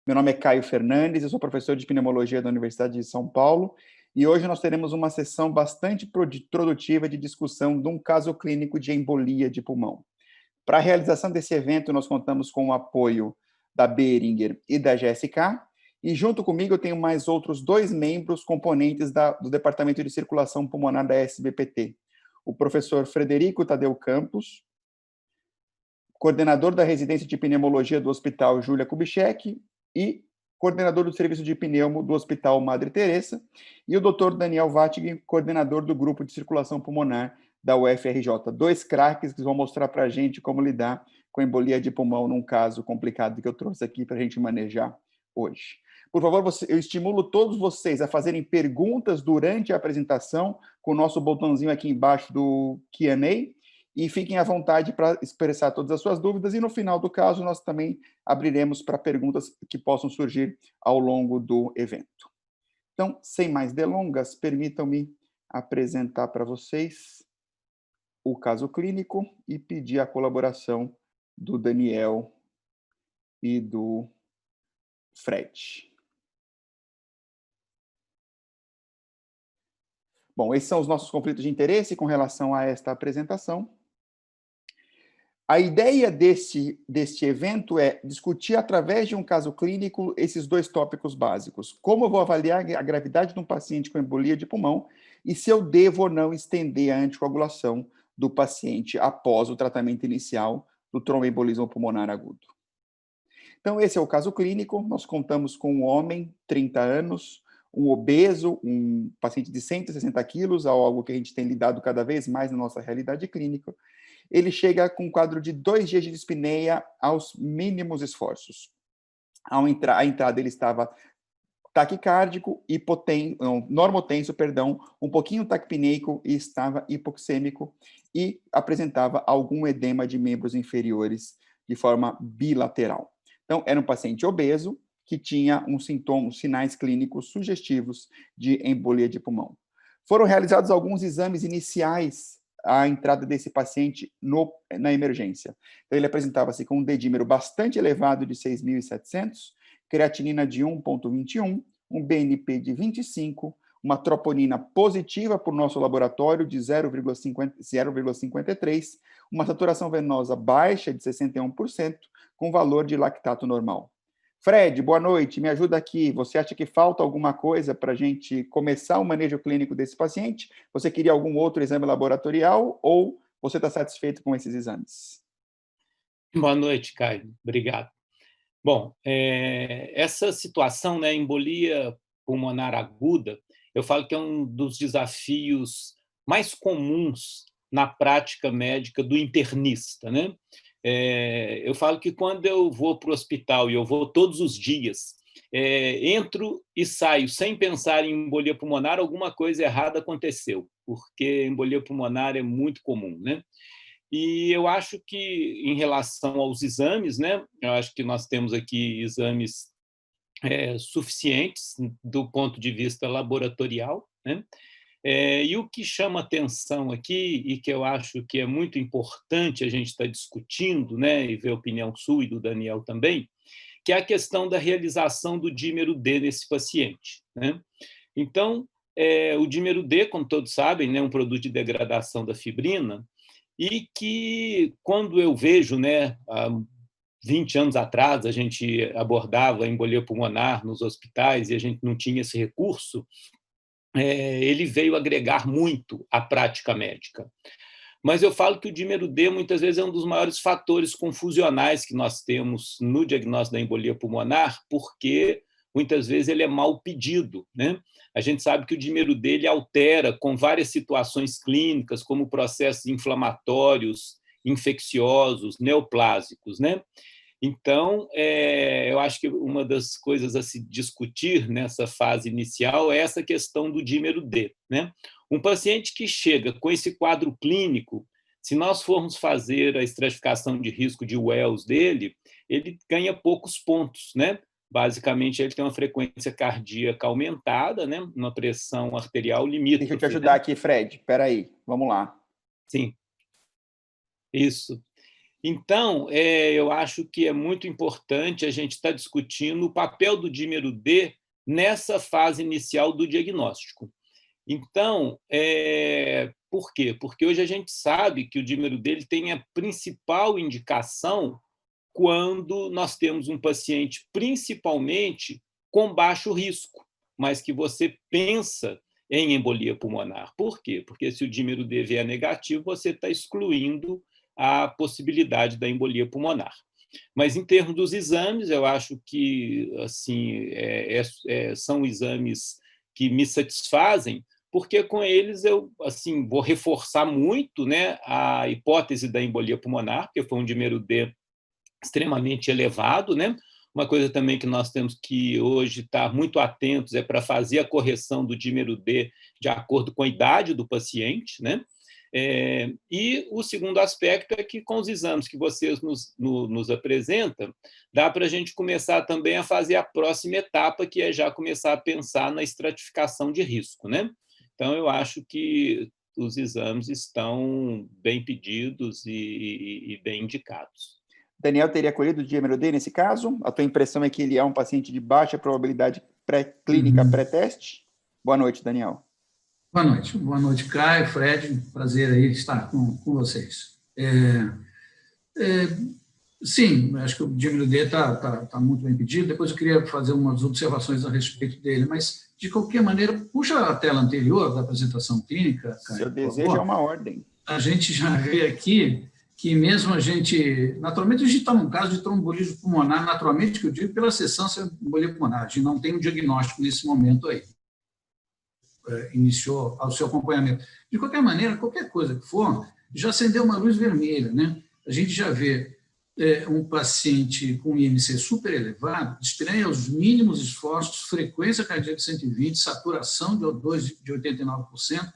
Meu nome é Caio Fernandes, eu sou professor de pneumologia da Universidade de São Paulo e hoje nós teremos uma sessão bastante produtiva de discussão de um caso clínico de embolia de pulmão. Para a realização desse evento, nós contamos com o apoio da Behringer e da GSK, e junto comigo eu tenho mais outros dois membros componentes do Departamento de Circulação Pulmonar da SBPT, o professor Frederico Tadeu Campos, coordenador da residência de pneumologia do Hospital Júlia Kubitschek e coordenador do serviço de pneumo do Hospital Madre Teresa, e o Dr. Daniel Vatig, coordenador do grupo de circulação pulmonar da UFRJ. Dois craques que vão mostrar para a gente como lidar com embolia de pulmão num caso complicado que eu trouxe aqui para a gente manejar hoje. Por favor, eu estimulo todos vocês a fazerem perguntas durante a apresentação com o nosso botãozinho aqui embaixo do Q&A, e fiquem à vontade para expressar todas as suas dúvidas, e no final do caso nós também abriremos para perguntas que possam surgir ao longo do evento. Então, sem mais delongas, permitam-me apresentar para vocês o caso clínico e pedir a colaboração do Daniel e do Fred. Bom, esses são os nossos conflitos de interesse com relação a esta apresentação. A ideia deste evento é discutir, através de um caso clínico, esses dois tópicos básicos. Como eu vou avaliar a gravidade de um paciente com embolia de pulmão e se eu devo ou não estender a anticoagulação do paciente após o tratamento inicial do tromboembolismo pulmonar agudo. Então, esse é o caso clínico. Nós contamos com um homem, 30 anos, um obeso, um paciente de 160 quilos, algo que a gente tem lidado cada vez mais na nossa realidade clínica. Ele chega com um quadro de 2 dias de dispneia aos mínimos esforços. A entrada ele estava taquicárdico, normotenso, um pouquinho taquipneico e estava hipoxêmico e apresentava algum edema de membros inferiores de forma bilateral. Então, era um paciente obeso que tinha sinais clínicos sugestivos de embolia de pulmão. Foram realizados alguns exames iniciais a entrada desse paciente na emergência. Então, ele apresentava-se com um dedímero bastante elevado de 6.700, creatinina de 1,21, um BNP de 25, uma troponina positiva por nosso laboratório de 0,53, uma saturação venosa baixa de 61%, com valor de lactato normal. Fred, boa noite, me ajuda aqui. Você acha que falta alguma coisa para a gente começar o manejo clínico desse paciente? Você queria algum outro exame laboratorial ou você está satisfeito com esses exames? Boa noite, Caio. Obrigado. Bom, essa situação, né, embolia pulmonar aguda, eu falo que é um dos desafios mais comuns na prática médica do internista, né? Eu falo que quando eu vou para o hospital, e eu vou todos os dias, entro e saio sem pensar em embolia pulmonar, alguma coisa errada aconteceu, porque embolia pulmonar é muito comum, né? E eu acho que, em relação aos exames, né, eu acho que nós temos aqui exames suficientes do ponto de vista laboratorial, né? E o que chama atenção aqui, e que eu acho que é muito importante a gente estar discutindo, né, e ver a opinião sua e do Daniel também, que é a questão da realização do dímero D nesse paciente, né? Então, o dímero D, como todos sabem, né, é um produto de degradação da fibrina, e que, quando eu vejo, né, há 20 anos atrás, a gente abordava a embolia pulmonar nos hospitais e a gente não tinha esse recurso, ele veio agregar muito à prática médica. Mas eu falo que o dímero D, muitas vezes, é um dos maiores fatores confusionais que nós temos no diagnóstico da embolia pulmonar, porque muitas vezes ele é mal pedido, né? A gente sabe que o dímero D ele altera com várias situações clínicas, como processos inflamatórios, infecciosos, neoplásicos, né? Então, eu acho que uma das coisas a se discutir nessa fase inicial é essa questão do dímero D, né? Um paciente que chega com esse quadro clínico, se nós formos fazer a estratificação de risco de Wells dele, ele ganha poucos pontos, né? Basicamente, ele tem uma frequência cardíaca aumentada, né? Uma pressão arterial limítrofe. Deixa eu te ajudar aqui, Fred. Espera aí, vamos lá. Sim, isso. Então, eu acho que é muito importante a gente estar discutindo o papel do dímero D nessa fase inicial do diagnóstico. Então, por quê? Porque hoje a gente sabe que o dímero D ele tem a principal indicação quando nós temos um paciente, principalmente com baixo risco, mas que você pensa em embolia pulmonar. Por quê? Porque se o dímero D vier negativo, você está excluindo a possibilidade da embolia pulmonar. Mas, em termos dos exames, eu acho que assim, são exames que me satisfazem, porque com eles eu assim, vou reforçar muito, né, a hipótese da embolia pulmonar, porque foi um dímero D extremamente elevado, né? Uma coisa também que nós temos que hoje estar muito atentos é para fazer a correção do dímero D de acordo com a idade do paciente, né? E o segundo aspecto é que, com os exames que vocês nos apresentam, dá para a gente começar também a fazer a próxima etapa, que é já começar a pensar na estratificação de risco, né? Então, eu acho que os exames estão bem pedidos e bem indicados. Daniel teria colhido o dímero D nesse caso? A tua impressão é que ele é um paciente de baixa probabilidade pré-clínica, pré-teste? Boa noite, Daniel. Boa noite, Caio, Fred, prazer aí estar com vocês. Sim, acho que o dímero D está muito bem pedido, depois eu queria fazer umas observações a respeito dele, mas, de qualquer maneira, puxa a tela anterior da apresentação clínica, Caio. Seu desejo é uma ordem. A gente já vê aqui que mesmo naturalmente a gente está num caso de trombolismo pulmonar, naturalmente, que eu digo pela seção de embolia pulmonar, a gente não tem um diagnóstico nesse momento aí. Iniciou o seu acompanhamento. De qualquer maneira, qualquer coisa que for, já acendeu uma luz vermelha, né? A gente já vê um paciente com IMC super elevado, dispneia aos mínimos esforços, frequência cardíaca de 120, saturação de O2 de 89%.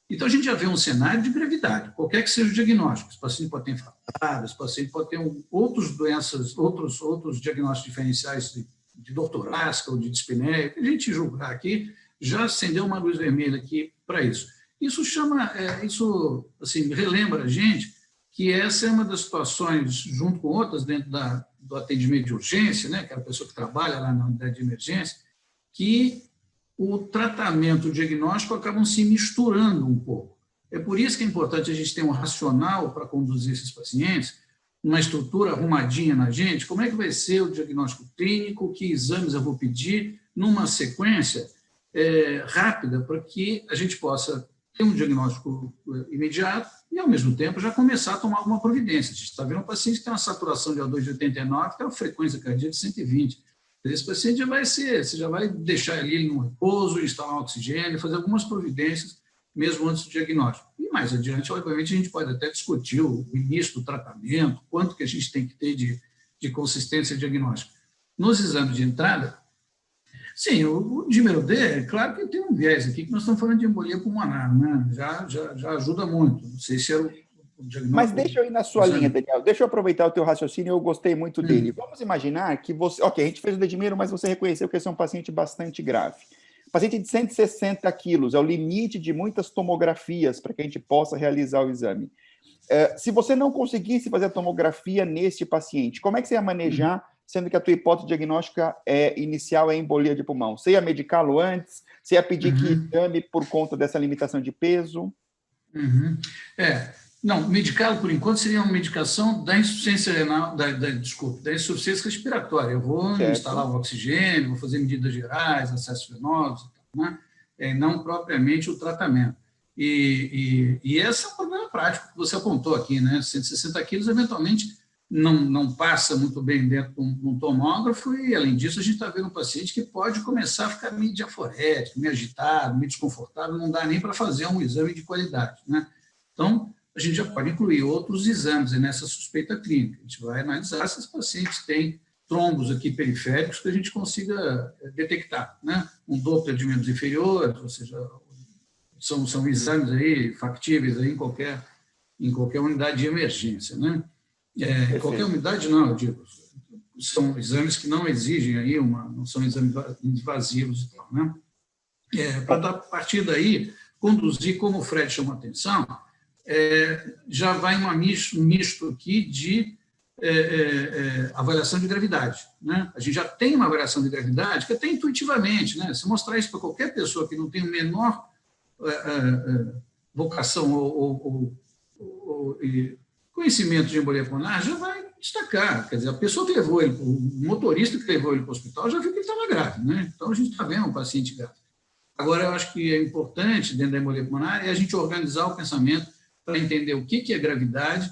Então, a gente já vê um cenário de gravidade, qualquer que seja o diagnóstico. Esse paciente pode ter infartado, esse paciente pode ter outras doenças, outros diagnósticos diferenciais de dor torácica ou de dispneia, que a gente julgar aqui, já acendeu uma luz vermelha aqui para isso. Isso assim, relembra a gente que essa é uma das situações, junto com outras, dentro do atendimento de urgência, né, que é a pessoa que trabalha lá na unidade de emergência, que o tratamento e o diagnóstico acabam se misturando um pouco. É por isso que é importante a gente ter um racional para conduzir esses pacientes, uma estrutura arrumadinha na gente, como é que vai ser o diagnóstico clínico, que exames eu vou pedir, numa sequência rápida, para que a gente possa ter um diagnóstico imediato e, ao mesmo tempo, já começar a tomar alguma providência. A gente está vendo um paciente que tem uma saturação de O2 de 89, que é uma frequência cardíaca de 120. Esse paciente você já vai deixar ele no repouso, instalar um oxigênio, fazer algumas providências, mesmo antes do diagnóstico. E mais adiante, obviamente, a gente pode até discutir o início do tratamento, quanto que a gente tem que ter de consistência diagnóstica. Nos exames de entrada, sim, o dímero D, é claro que tem um viés aqui, que nós estamos falando de embolia pulmonar, né? Já ajuda muito. Não sei se era o diagnóstico. Mas deixa eu ir na sua linha, Daniel. Deixa eu aproveitar o teu raciocínio, eu gostei muito dele. Vamos imaginar que você... Ok, a gente fez o dímero, mas você reconheceu que esse é um paciente bastante grave. Paciente de 160 quilos, é o limite de muitas tomografias para que a gente possa realizar o exame. Se você não conseguisse fazer a tomografia neste paciente, como é que você ia manejar, sendo que a tua hipótese diagnóstica inicial é embolia de pulmão? Você ia medicá-lo antes? Você ia pedir que exame por conta dessa limitação de peso? Não, medicá-lo, por enquanto, seria uma medicação da insuficiência renal, da insuficiência respiratória. Eu vou instalar o oxigênio, vou fazer medidas gerais, acessos venosos, né? Não propriamente o tratamento. E esse é um problema prático que você apontou aqui, né? 160 quilos, eventualmente, não passa muito bem dentro de um tomógrafo e, além disso, a gente está vendo um paciente que pode começar a ficar meio diaforético, meio agitado, meio desconfortável, não dá nem para fazer um exame de qualidade, né? Então, a gente já pode incluir outros exames nessa suspeita clínica. A gente vai analisar se os pacientes têm trombos aqui periféricos que a gente consiga detectar, né? Um Doppler de membros inferiores, ou seja, são exames aí factíveis aí em qualquer unidade de emergência, né? Qualquer unidade não, eu digo, são exames que não exigem aí não são exames invasivos e tal, né? Para a partir daí conduzir, como o Fred chamou a atenção, já vai um misto aqui de avaliação de gravidade, né? A gente já tem uma avaliação de gravidade que até intuitivamente, né? Se mostrar isso para qualquer pessoa que não tem o menor vocação ou conhecimento de embolia pulmonar, já vai destacar. Quer dizer, a pessoa que levou ele, o motorista que levou ele para o hospital, já viu que ele estava grave, né? Então, a gente está vendo um paciente grave. Agora, eu acho que é importante, dentro da embolia pulmonar, a gente organizar o pensamento para entender o que é gravidade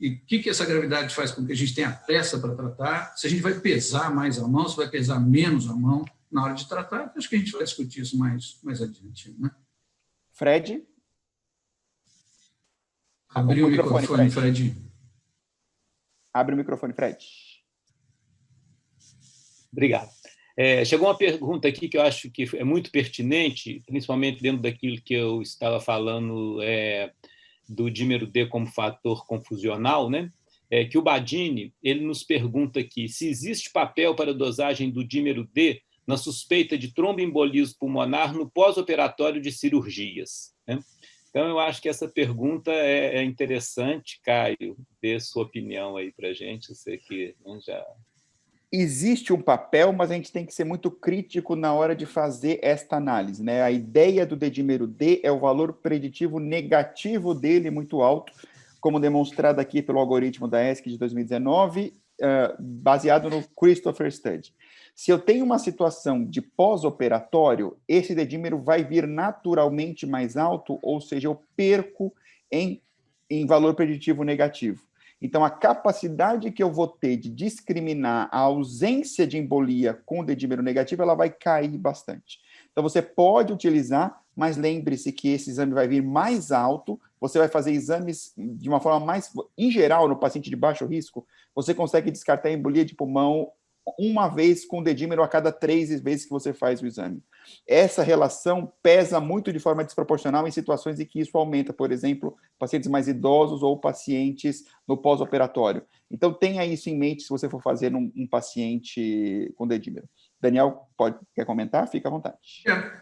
e o que essa gravidade faz com que a gente tenha pressa para tratar, se a gente vai pesar mais a mão, se vai pesar menos a mão na hora de tratar. Acho que a gente vai discutir isso mais adiante, né? Fred? Abriu o microfone, Fred. Abre o microfone, Fred. Obrigado. Chegou uma pergunta aqui que eu acho que é muito pertinente, principalmente dentro daquilo que eu estava falando do dímero D como fator confusional, né? Que o Badini ele nos pergunta aqui se existe papel para a dosagem do dímero D na suspeita de tromboembolismo pulmonar no pós-operatório de cirurgias, né? Então, eu acho que essa pergunta é interessante. Caio, dê sua opinião aí para a gente. Eu sei que já... Existe um papel, mas a gente tem que ser muito crítico na hora de fazer esta análise, né? A ideia do dedímero D é o valor preditivo negativo dele muito alto, como demonstrado aqui pelo algoritmo da ESC de 2019, baseado no Christopher Study. Se eu tenho uma situação de pós-operatório, esse dedímero vai vir naturalmente mais alto, ou seja, eu perco em valor preditivo negativo. Então, a capacidade que eu vou ter de discriminar a ausência de embolia com dedímero negativo, ela vai cair bastante. Então, você pode utilizar, mas lembre-se que esse exame vai vir mais alto, você vai fazer exames de uma forma mais... Em geral, no paciente de baixo risco, você consegue descartar a embolia de pulmão uma vez com dedímero a cada 3 vezes que você faz o exame. Essa relação pesa muito de forma desproporcional em situações em que isso aumenta, por exemplo, pacientes mais idosos ou pacientes no pós-operatório. Então, tenha isso em mente se você for fazer um paciente com dedímero. Daniel, quer comentar? Fica à vontade.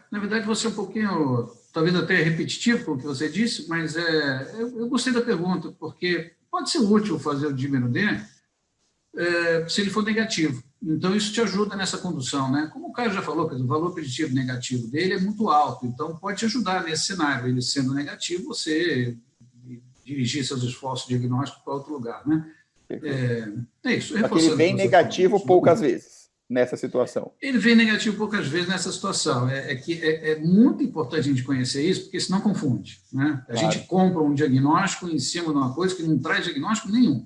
Na verdade, você é um pouquinho, talvez até repetitivo com o que você disse, mas eu gostei da pergunta, porque pode ser útil fazer o dímero D se ele for negativo. Então, isso te ajuda nessa condução, né? Como o Caio já falou, o valor preditivo negativo dele é muito alto, então pode te ajudar nesse cenário. Ele sendo negativo, você dirigir seus esforços diagnósticos para outro lugar, né? Isso. Porque ele vem negativo poucas vezes nessa situação. Ele vem negativo poucas vezes nessa situação. É muito importante a gente conhecer isso, porque senão confunde, né? A gente compra um diagnóstico em cima de uma coisa que não traz diagnóstico nenhum.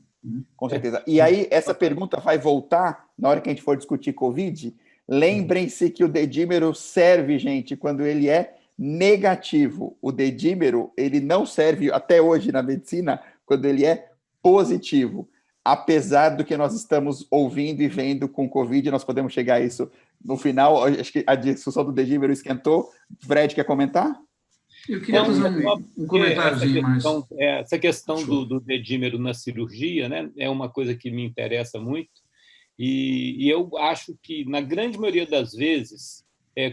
Com certeza. E aí, essa pergunta vai voltar na hora que a gente for discutir Covid. Lembrem-se que o dedímero serve, gente, quando ele é negativo. O dedímero, ele não serve até hoje na medicina quando ele é positivo. Apesar do que nós estamos ouvindo e vendo com Covid, nós podemos chegar a isso no final. Acho que a discussão do dedímero esquentou. Fred, quer comentar? Eu queria fazer um comentáriozinho mais. Essa questão do dedímero na cirurgia, né, é uma coisa que me interessa muito, e eu acho que, na grande maioria das vezes,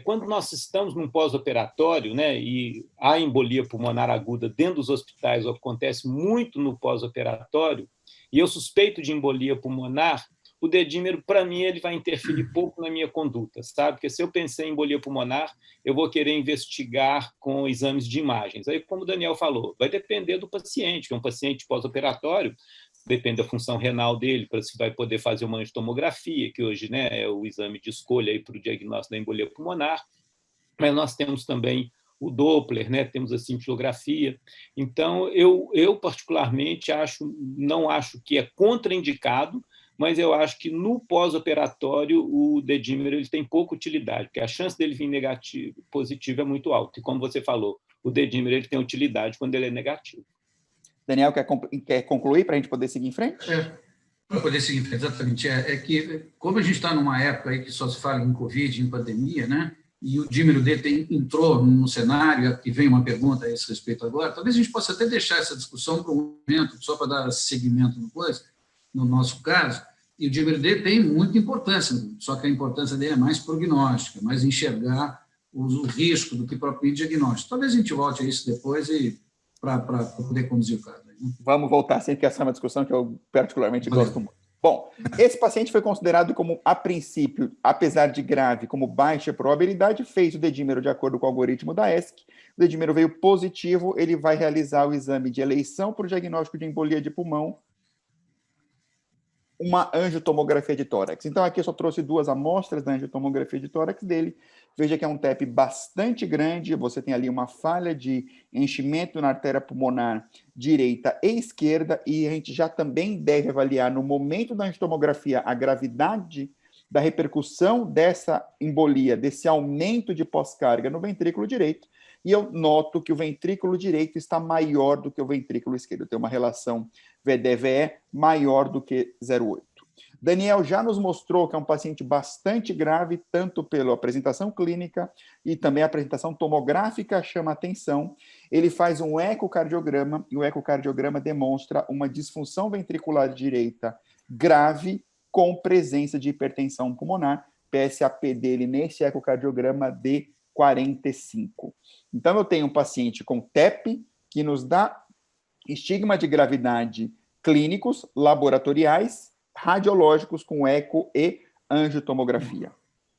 quando nós estamos num pós-operatório, né, e a embolia pulmonar aguda dentro dos hospitais acontece muito no pós-operatório, e eu suspeito de embolia pulmonar, o dedímero, para mim, ele vai interferir pouco na minha conduta, sabe? Porque se eu pensei em embolia pulmonar, eu vou querer investigar com exames de imagens. Aí, como o Daniel falou, vai depender do paciente, que é um paciente pós-operatório, depende da função renal dele, para se vai poder fazer uma angiotomografia, que hoje, né, é o exame de escolha para o diagnóstico da embolia pulmonar, mas nós temos também o Doppler, né? Temos a cintilografia. Então, eu particularmente não acho que é contraindicado, mas eu acho que no pós-operatório o dedímero ele tem pouca utilidade, porque a chance dele vir negativo, positivo é muito alta. E como você falou, o dedímero ele tem utilidade quando ele é negativo. Daniel, quer concluir para a gente poder seguir em frente? Para poder seguir em frente, exatamente. Que, como a gente está numa época aí que só se fala em Covid, em pandemia, né? E o dímero D entrou no cenário, e vem uma pergunta a esse respeito agora, talvez a gente possa até deixar essa discussão para um momento, só para dar seguimento depois, no nosso caso, e o dímero D tem muita importância, só que a importância dele é mais prognóstica, mais enxergar o risco do que propriamente diagnóstico. Talvez a gente volte a isso depois e para poder conduzir o caso. Né? Vamos voltar sempre, que essa é uma discussão que eu particularmente gosto muito. Bom, esse paciente foi considerado como, a princípio, apesar de grave, como baixa probabilidade, fez o dedímero de acordo com o algoritmo da ESC, o dedímero veio positivo, ele vai realizar o exame de eleição para o diagnóstico de embolia de pulmão, uma angiotomografia de tórax. Então, aqui eu só trouxe 2 amostras da angiotomografia de tórax dele. Veja que é um TEP bastante grande, você tem ali uma falha de enchimento na artéria pulmonar direita e esquerda, e a gente já também deve avaliar, no momento da angiotomografia, a gravidade da repercussão dessa embolia, desse aumento de pós-carga no ventrículo direito, e eu noto que o ventrículo direito está maior do que o ventrículo esquerdo, tem uma relação VD-VE maior do que 0,8. Daniel já nos mostrou que é um paciente bastante grave, tanto pela apresentação clínica e também a apresentação tomográfica chama atenção. Ele faz um ecocardiograma e o ecocardiograma demonstra uma disfunção ventricular direita grave com presença de hipertensão pulmonar, PSAP dele nesse ecocardiograma de 45. Então, eu tenho um paciente com TEP, que nos dá estigma de gravidade clínicos, laboratoriais, radiológicos com eco e angiotomografia.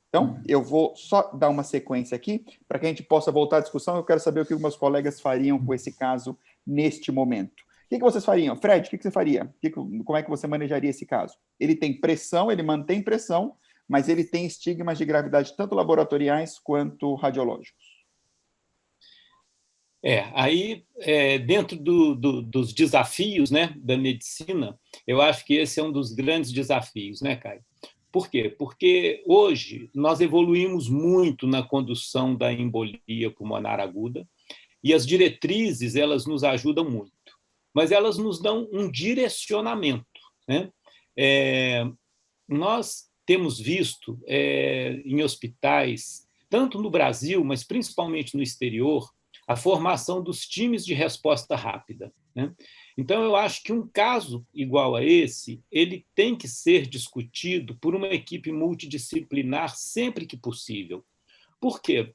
Então, eu vou só dar uma sequência aqui, para que a gente possa voltar à discussão. Eu quero saber o que meus colegas fariam com esse caso neste momento. O que vocês fariam? Fred, o que você faria? Como é que você manejaria esse caso? Ele tem pressão, ele mantém pressão, mas ele tem estigmas de gravidade tanto laboratoriais quanto radiológicos. Aí, dentro dos desafios, né, da medicina, eu acho que esse é um dos grandes desafios, né, Caio? Por quê? Porque hoje nós evoluímos muito na condução da embolia pulmonar aguda e as diretrizes, elas nos ajudam muito, mas elas nos dão um direcionamento, né? Nós temos visto em hospitais, tanto no Brasil, mas principalmente no exterior, a formação dos times de resposta rápida, né? Então, eu acho que um caso igual a esse, ele tem que ser discutido por uma equipe multidisciplinar sempre que possível. Por quê?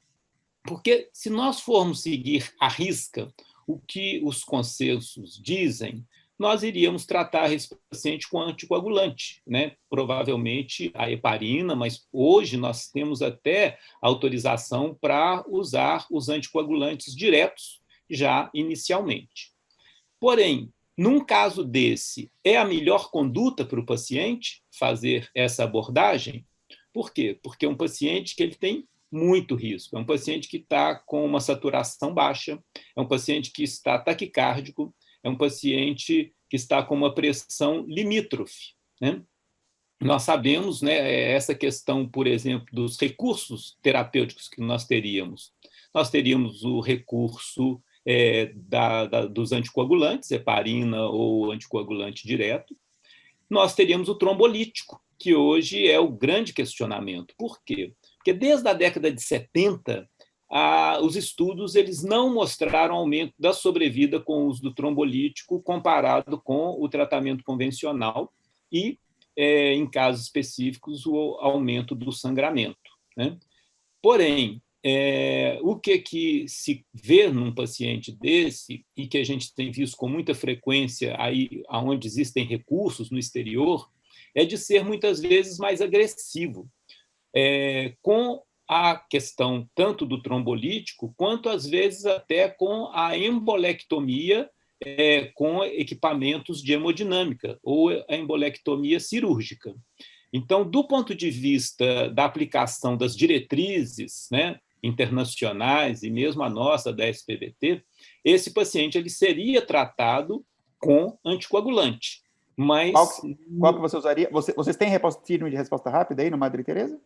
Porque se nós formos seguir à risca o que os consensos dizem, nós iríamos tratar esse paciente com anticoagulante, né? Provavelmente a heparina, mas hoje nós temos até autorização para usar os anticoagulantes diretos já inicialmente. Porém, num caso desse, é a melhor conduta para o paciente fazer essa abordagem? Por quê? Porque é um paciente que ele tem muito risco, é um paciente que está com uma saturação baixa, é um paciente que está taquicárdico, é um paciente que está com uma pressão limítrofe, né? Nós sabemos, né, essa questão, por exemplo, dos recursos terapêuticos que nós teríamos. Nós teríamos o recurso dos anticoagulantes, heparina ou anticoagulante direto. Nós teríamos o trombolítico, que hoje é o grande questionamento. Por quê? Porque desde a década de 70, os estudos eles não mostraram aumento da sobrevida com o uso do trombolítico comparado com o tratamento convencional e, em casos específicos, o aumento do sangramento, né? Porém, o que se vê num paciente desse, e que a gente tem visto com muita frequência aí onde existem recursos no exterior, é de ser muitas vezes mais agressivo, com a questão tanto do trombolítico, quanto às vezes até com a embolectomia com equipamentos de hemodinâmica, ou a embolectomia cirúrgica. Então, do ponto de vista da aplicação das diretrizes, né, internacionais e mesmo a nossa da SPVT, esse paciente ele seria tratado com anticoagulante. Mas qual que você usaria? Vocês têm time de resposta rápida aí no Madre Teresa?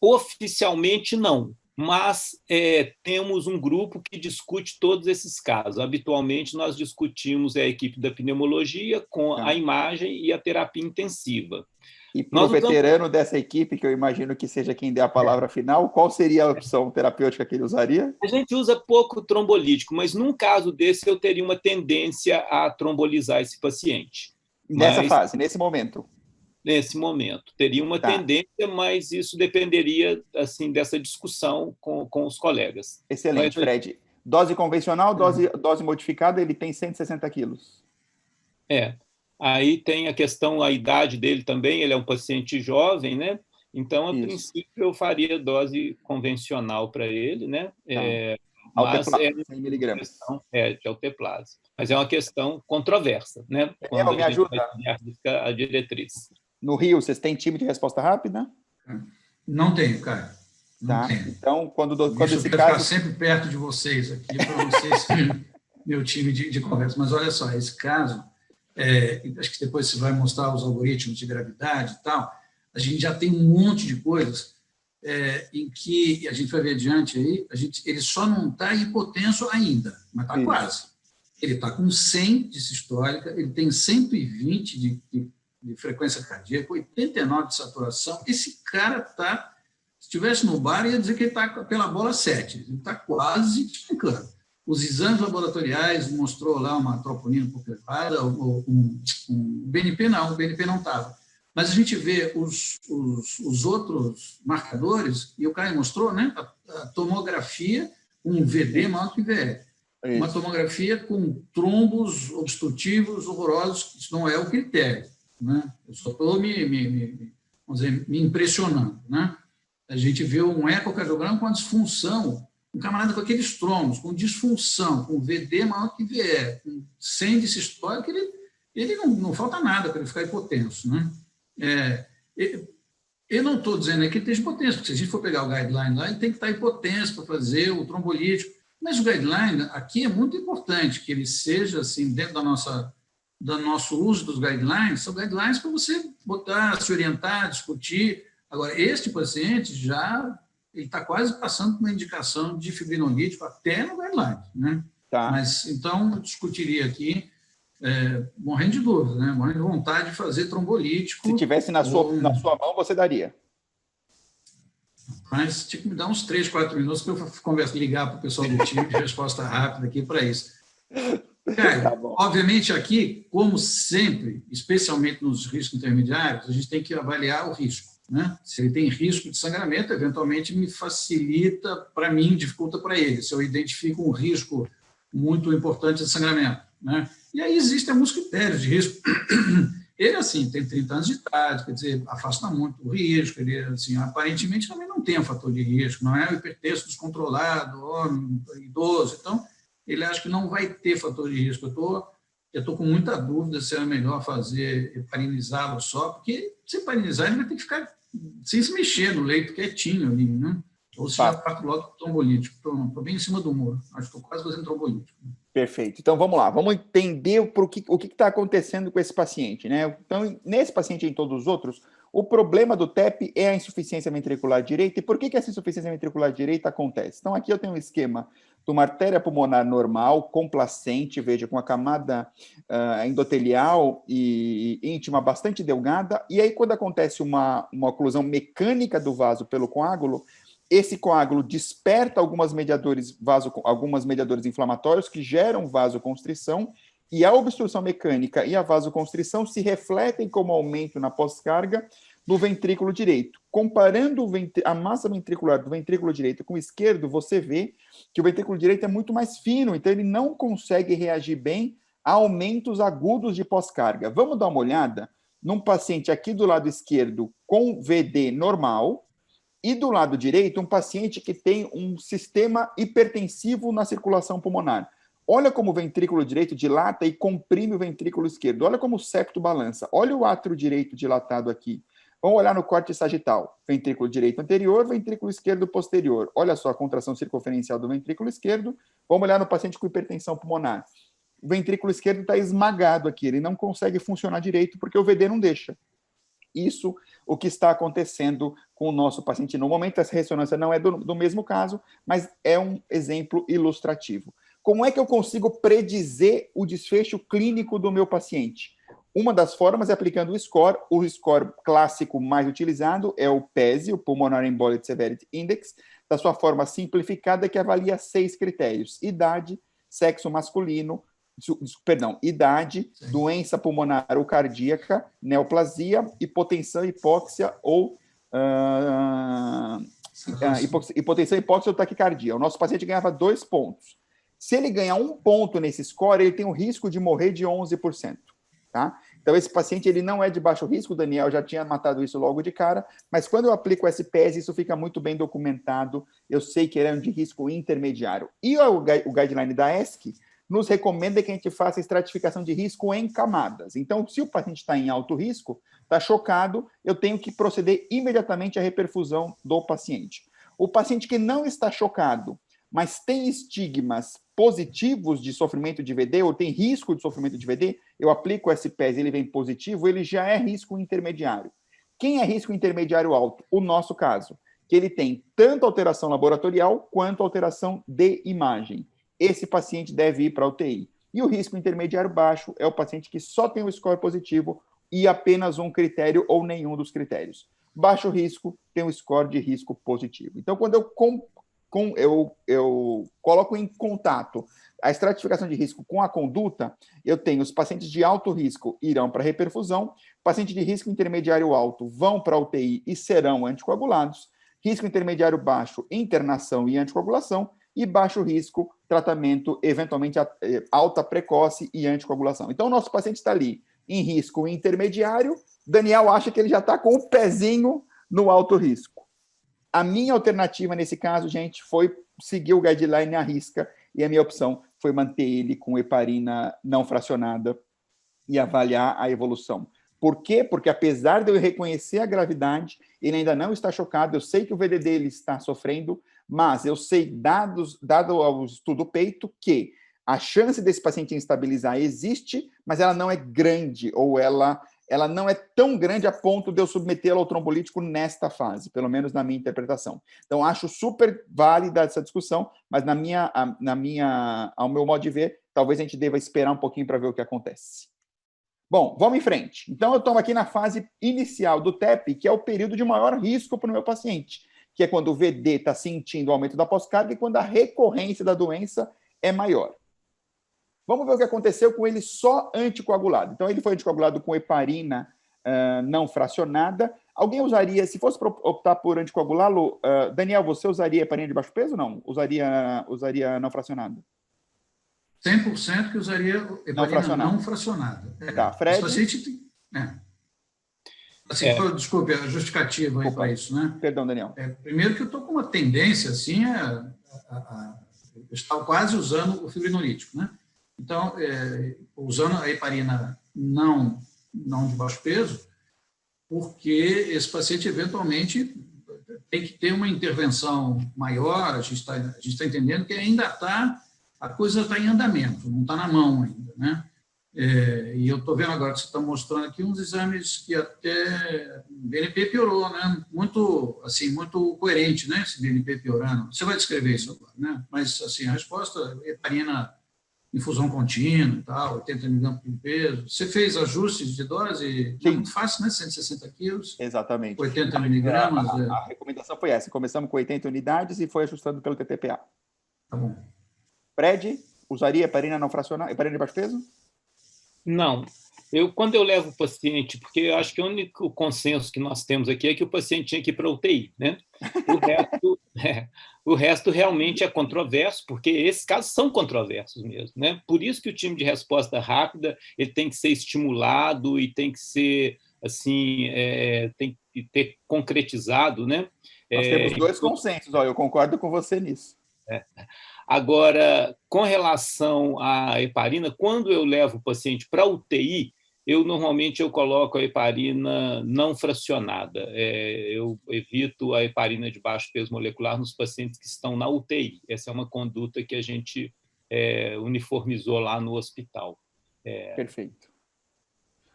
Oficialmente não, mas temos um grupo que discute todos esses casos. Habitualmente nós discutimos a equipe da pneumologia com a imagem e a terapia intensiva. E para o veterano dessa equipe, que eu imagino que seja quem dê a palavra final, qual seria a opção terapêutica que ele usaria? A gente usa pouco trombolítico, mas num caso desse eu teria uma tendência a trombolizar esse paciente. Nessa fase, nesse momento? Nesse momento. Teria uma tendência, mas isso dependeria assim, dessa discussão com os colegas. Excelente, Fred. Dose convencional, dose modificada, ele tem 160 quilos. Aí tem a questão, a idade dele também, ele é um paciente jovem, né? Então, a princípio, eu faria dose convencional para ele, né? Mas Alteplase, 100 miligramas. De alteplase. Mas é uma questão controversa, né? Quando me ajuda? A diretriz. No Rio, vocês têm time de resposta rápida? Não tenho, cara. Não tenho. Então, quando esse caso... ficar sempre perto de vocês aqui, para vocês serem meu time de conversa. Mas olha só, esse caso, acho que depois você vai mostrar os algoritmos de gravidade e tal, a gente já tem um monte de coisas em que a gente vai ver adiante aí, ele só não está hipotenso ainda, mas está quase. Ele está com 100 de sistólica, ele tem 120 de frequência cardíaca, 89 de saturação. Esse cara está, se estivesse no bar, ia dizer que ele está pela bola 7, ele está quase ficando. Os exames laboratoriais mostrou lá uma troponina um pouco elevada, um BNP não, o BNP não estava. Mas a gente vê os outros marcadores, e o Caio mostrou, né? A tomografia, um VD maior que VE. Uma tomografia com trombos obstrutivos horrorosos, isso não é o critério, né? Eu só estou me impressionando, né? A gente vê um ecocardiograma com a disfunção, um camarada com aqueles trombos, com disfunção, com VD maior que VE, com 100 de sistólica, ele não falta nada para ele ficar hipotenso, né? Eu não estou dizendo aqui que esteja hipotenso, porque se a gente for pegar o guideline lá, ele tem que estar hipotenso para fazer o trombolítico, mas o guideline aqui é muito importante que ele seja assim, dentro do nosso uso dos guidelines, são guidelines para você botar, se orientar, discutir. Agora, este paciente ele está quase passando por uma indicação de fibrinolítico até no guideline, né? Mas, então, eu discutiria aqui, morrendo de dúvida, né? Morrendo de vontade de fazer trombolítico. Se tivesse na sua mão, você daria? Mas tinha que me dar uns 3, 4 minutos para eu ligar para o pessoal do time de resposta rápida aqui para isso. Cara, obviamente aqui, como sempre, especialmente nos riscos intermediários, a gente tem que avaliar o risco, né? Se ele tem risco de sangramento, eventualmente me facilita para mim, dificulta para ele, se eu identifico um risco muito importante de sangramento, né? E aí existem alguns critérios de risco. Ele, assim, tem 30 anos de idade, quer dizer, afasta muito o risco, ele, assim, aparentemente também não tem um fator de risco, não é um hipertenso descontrolado, homem, idoso, então, ele acha que não vai ter fator de risco. Eu estou com muita dúvida se é melhor fazer heparinizá-lo só, porque se heparinizar, ele vai ter que ficar sem se mexer no leito, quietinho ali, né? Ou se já parte logo com trombolítico. Estou bem em cima do muro, acho que estou quase fazendo trombolítico. Perfeito. Então, vamos lá. Vamos entender o que está acontecendo com esse paciente, né? Então, nesse paciente e em todos os outros, o problema do TEP é a insuficiência ventricular direita. E por que essa insuficiência ventricular direita acontece? Então, aqui eu tenho um esquema de uma artéria pulmonar normal, complacente, veja, com a camada endotelial e íntima bastante delgada. E aí, quando acontece uma oclusão mecânica do vaso pelo coágulo, esse coágulo desperta algumas mediadores inflamatórios que geram vasoconstrição, e a obstrução mecânica e a vasoconstrição se refletem como aumento na pós-carga do ventrículo direito. Comparando a massa ventricular do ventrículo direito com o esquerdo, você vê que o ventrículo direito é muito mais fino, então ele não consegue reagir bem a aumentos agudos de pós-carga. Vamos dar uma olhada num paciente aqui do lado esquerdo com VD normal, e do lado direito, um paciente que tem um sistema hipertensivo na circulação pulmonar. Olha como o ventrículo direito dilata e comprime o ventrículo esquerdo. Olha como o septo balança. Olha o átrio direito dilatado aqui. Vamos olhar no corte sagital. Ventrículo direito anterior, ventrículo esquerdo posterior. Olha só a contração circunferencial do ventrículo esquerdo. Vamos olhar no paciente com hipertensão pulmonar. O ventrículo esquerdo está esmagado aqui. Ele não consegue funcionar direito porque o VD não deixa. Isso o que está acontecendo com o nosso paciente. No momento, essa ressonância não é do mesmo caso, mas é um exemplo ilustrativo. Como é que eu consigo predizer o desfecho clínico do meu paciente? Uma das formas é aplicando o score. O score clássico mais utilizado é o PESI, o Pulmonary Embolism Severity Index, da sua forma simplificada, que avalia 6 critérios: idade, sexo masculino, idade, doença pulmonar ou cardíaca, neoplasia, hipotensão, hipóxia ou hipotensão, hipóxia ou taquicardia. O nosso paciente ganhava 2 pontos. Se ele ganhar 1 ponto nesse score, ele tem o risco de morrer de 11%. Tá? Então, esse paciente ele não é de baixo risco, o Daniel já tinha matado isso logo de cara, mas quando eu aplico o SPS, isso fica muito bem documentado, eu sei que ele é um de risco intermediário. E o guideline da ESC nos recomenda que a gente faça estratificação de risco em camadas. Então, se o paciente está em alto risco, está chocado, eu tenho que proceder imediatamente à reperfusão do paciente. O paciente que não está chocado, mas tem estigmas positivos de sofrimento de VD, ou tem risco de sofrimento de VD, eu aplico o SPS, ele vem positivo, ele já é risco intermediário. Quem é risco intermediário alto? O nosso caso, que ele tem tanto alteração laboratorial quanto alteração de imagem. Esse paciente deve ir para a UTI. E o risco intermediário baixo é o paciente que só tem o score positivo e apenas um critério ou nenhum dos critérios. Baixo risco tem um score de risco positivo. Então, quando eu coloco em contato a estratificação de risco com a conduta, eu tenho os pacientes de alto risco irão para reperfusão, pacientes de risco intermediário alto vão para a UTI e serão anticoagulados, risco intermediário baixo, internação e anticoagulação, e baixo risco, tratamento eventualmente alta precoce e anticoagulação. Então, o nosso paciente está ali em risco intermediário, Daniel acha que ele já está com o pezinho no alto risco. A minha alternativa nesse caso, gente, foi seguir o guideline à risca, e a minha opção foi manter ele com heparina não fracionada e avaliar a evolução. Por quê? Porque apesar de eu reconhecer a gravidade, ele ainda não está chocado, eu sei que o VD dele está sofrendo, mas eu sei, dado ao estudo peito, que a chance desse paciente instabilizar existe, mas ela não é grande, ou ela não é tão grande a ponto de eu submetê-lo ao trombolítico nesta fase, pelo menos na minha interpretação. Então, acho super válida essa discussão, mas ao meu modo de ver, talvez a gente deva esperar um pouquinho para ver o que acontece. Bom, vamos em frente. Então, eu estou aqui na fase inicial do TEP, que é o período de maior risco para o meu paciente, que é quando o VD está sentindo o aumento da pós-carga e quando a recorrência da doença é maior. Vamos ver o que aconteceu com ele só anticoagulado. Então, ele foi anticoagulado com heparina não fracionada. Alguém usaria, se fosse optar por anticoagulá-lo, Daniel, você usaria heparina de baixo peso ou não? Usaria não fracionada? 100% que usaria heparina não fracionada. Tá, Fred? Esse paciente assim, desculpe, a justificativa para isso, né? Perdão, Daniel. Primeiro que eu estou com uma tendência, assim, eu estava quase usando o fibrinolítico, né? Então, usando a heparina não de baixo peso, porque esse paciente, eventualmente, tem que ter uma intervenção maior, a gente está entendendo que ainda a coisa está em andamento, não está na mão ainda, né? E eu estou vendo agora que você está mostrando aqui uns exames que até o BNP piorou, né? Muito coerente, né? Esse BNP piorando. Você vai descrever isso agora, né? Mas, assim, a resposta, heparina, infusão contínua e tal, 80 mg por peso. Você fez ajustes de dose? É muito fácil, né? 160 quilos. Exatamente. 80 miligramas. A recomendação foi essa. Começamos com 80 unidades e foi ajustando pelo TTPA. Tá bom. Fred, usaria heparina não fracionada, heparina de baixo peso? Não. Quando eu levo o paciente, porque eu acho que o único consenso que nós temos aqui é que o paciente tinha que ir para a UTI, né? O resto realmente é controverso, porque esses casos são controversos mesmo, né? Por isso que o time de resposta rápida ele tem que ser estimulado e tem que ser assim, tem que ter concretizado, né? Nós temos dois consensos, eu concordo com você nisso. Agora, com relação à heparina, quando eu levo o paciente para a UTI, normalmente eu coloco a heparina não fracionada. Eu evito a heparina de baixo peso molecular nos pacientes que estão na UTI. Essa é uma conduta que a gente uniformizou lá no hospital. Perfeito.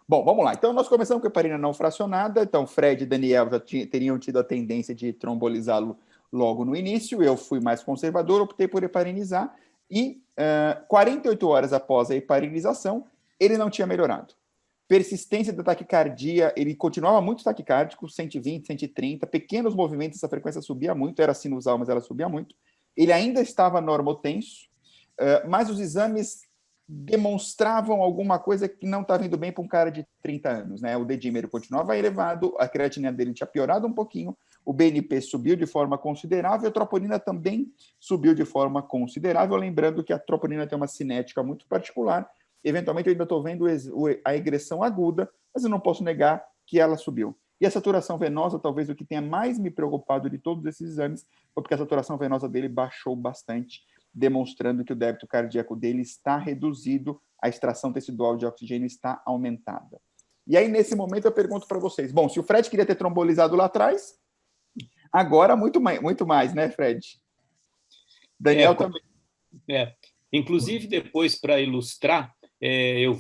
Bom, vamos lá. Então, nós começamos com a heparina não fracionada. Então, Fred e Daniel já teriam tido a tendência de trombolizá-lo logo no início. Eu fui mais conservador, optei por heparinizar. E 48 horas após a heparinização, ele não tinha melhorado. Persistência da taquicardia, ele continuava muito taquicárdico, 120, 130, pequenos movimentos, essa frequência subia muito, era sinusal, mas ela subia muito. Ele ainda estava normotenso, mas os exames demonstravam alguma coisa que não estava indo bem para um cara de 30 anos, né? O D-dímero continuava elevado, a creatinina dele tinha piorado um pouquinho, o BNP subiu de forma considerável, a troponina também subiu de forma considerável, lembrando que a troponina tem uma cinética muito particular. Eventualmente eu ainda estou vendo a egressão aguda, mas eu não posso negar que ela subiu. E a saturação venosa, talvez o que tenha mais me preocupado de todos esses exames, foi porque a saturação venosa dele baixou bastante, demonstrando que o débito cardíaco dele está reduzido, a extração tecidual de oxigênio está aumentada. E aí, nesse momento, eu pergunto para vocês, bom, se o Fred queria ter trombolizado lá atrás, agora muito mais, né, Fred? Daniel também. Inclusive, depois, para ilustrar,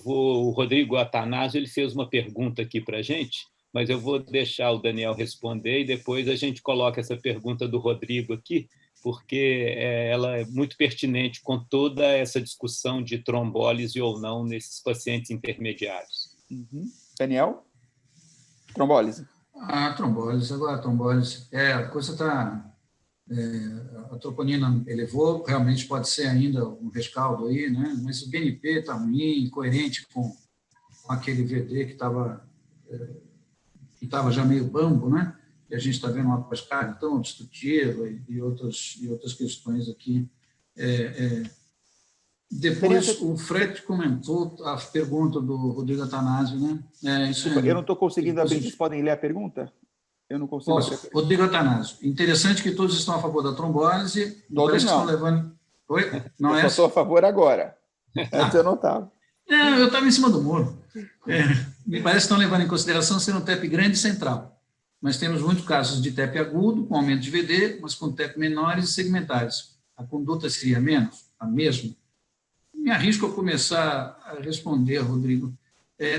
o Rodrigo Attanasio, ele fez uma pergunta aqui para a gente, mas eu vou deixar o Daniel responder e depois a gente coloca essa pergunta do Rodrigo aqui, porque ela é muito pertinente com toda essa discussão de trombólise ou não nesses pacientes intermediários. Daniel? Trombólise. Trombólise, agora a trombólise. A coisa está... a troponina elevou, realmente pode ser ainda um rescaldo aí, né? Mas o BNP está ruim, coerente com aquele VD que estava já meio bambo, né? E a gente está vendo uma pós-carga tão obstrutiva e outras questões aqui. Depois, o Fred comentou a pergunta do Rodrigo Attanasio, né? Eu não estou conseguindo abrir. Vocês podem ler a pergunta? Eu não consigo. Rodrigo Attanasio. Interessante que todos estão a favor da trombólise. Todos não. Estão levando... Oi? Não eu só estou a favor agora. Antes eu não estava. Eu estava em cima do muro. Me parece que estão levando em consideração ser um TEP grande e central. Mas temos muitos casos de TEP agudo, com aumento de VD, mas com TEP menores e segmentares. A conduta seria a mesma? Me arrisco a começar a responder, Rodrigo.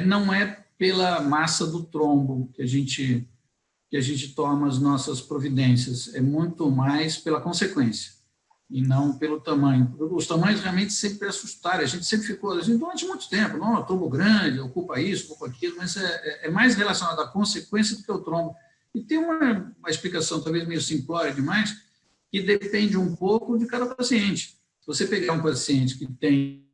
Não é pela massa do trombo que a gente toma as nossas providências, é muito mais pela consequência, e não pelo tamanho. Os tamanhos realmente sempre assustaram, a gente durante muito tempo, não, trombo grande, ocupa isso, ocupa aquilo, mas é mais relacionado à consequência do que ao trombo. E tem uma explicação, talvez meio simplória demais, que depende um pouco de cada paciente. Se você pegar um paciente que tem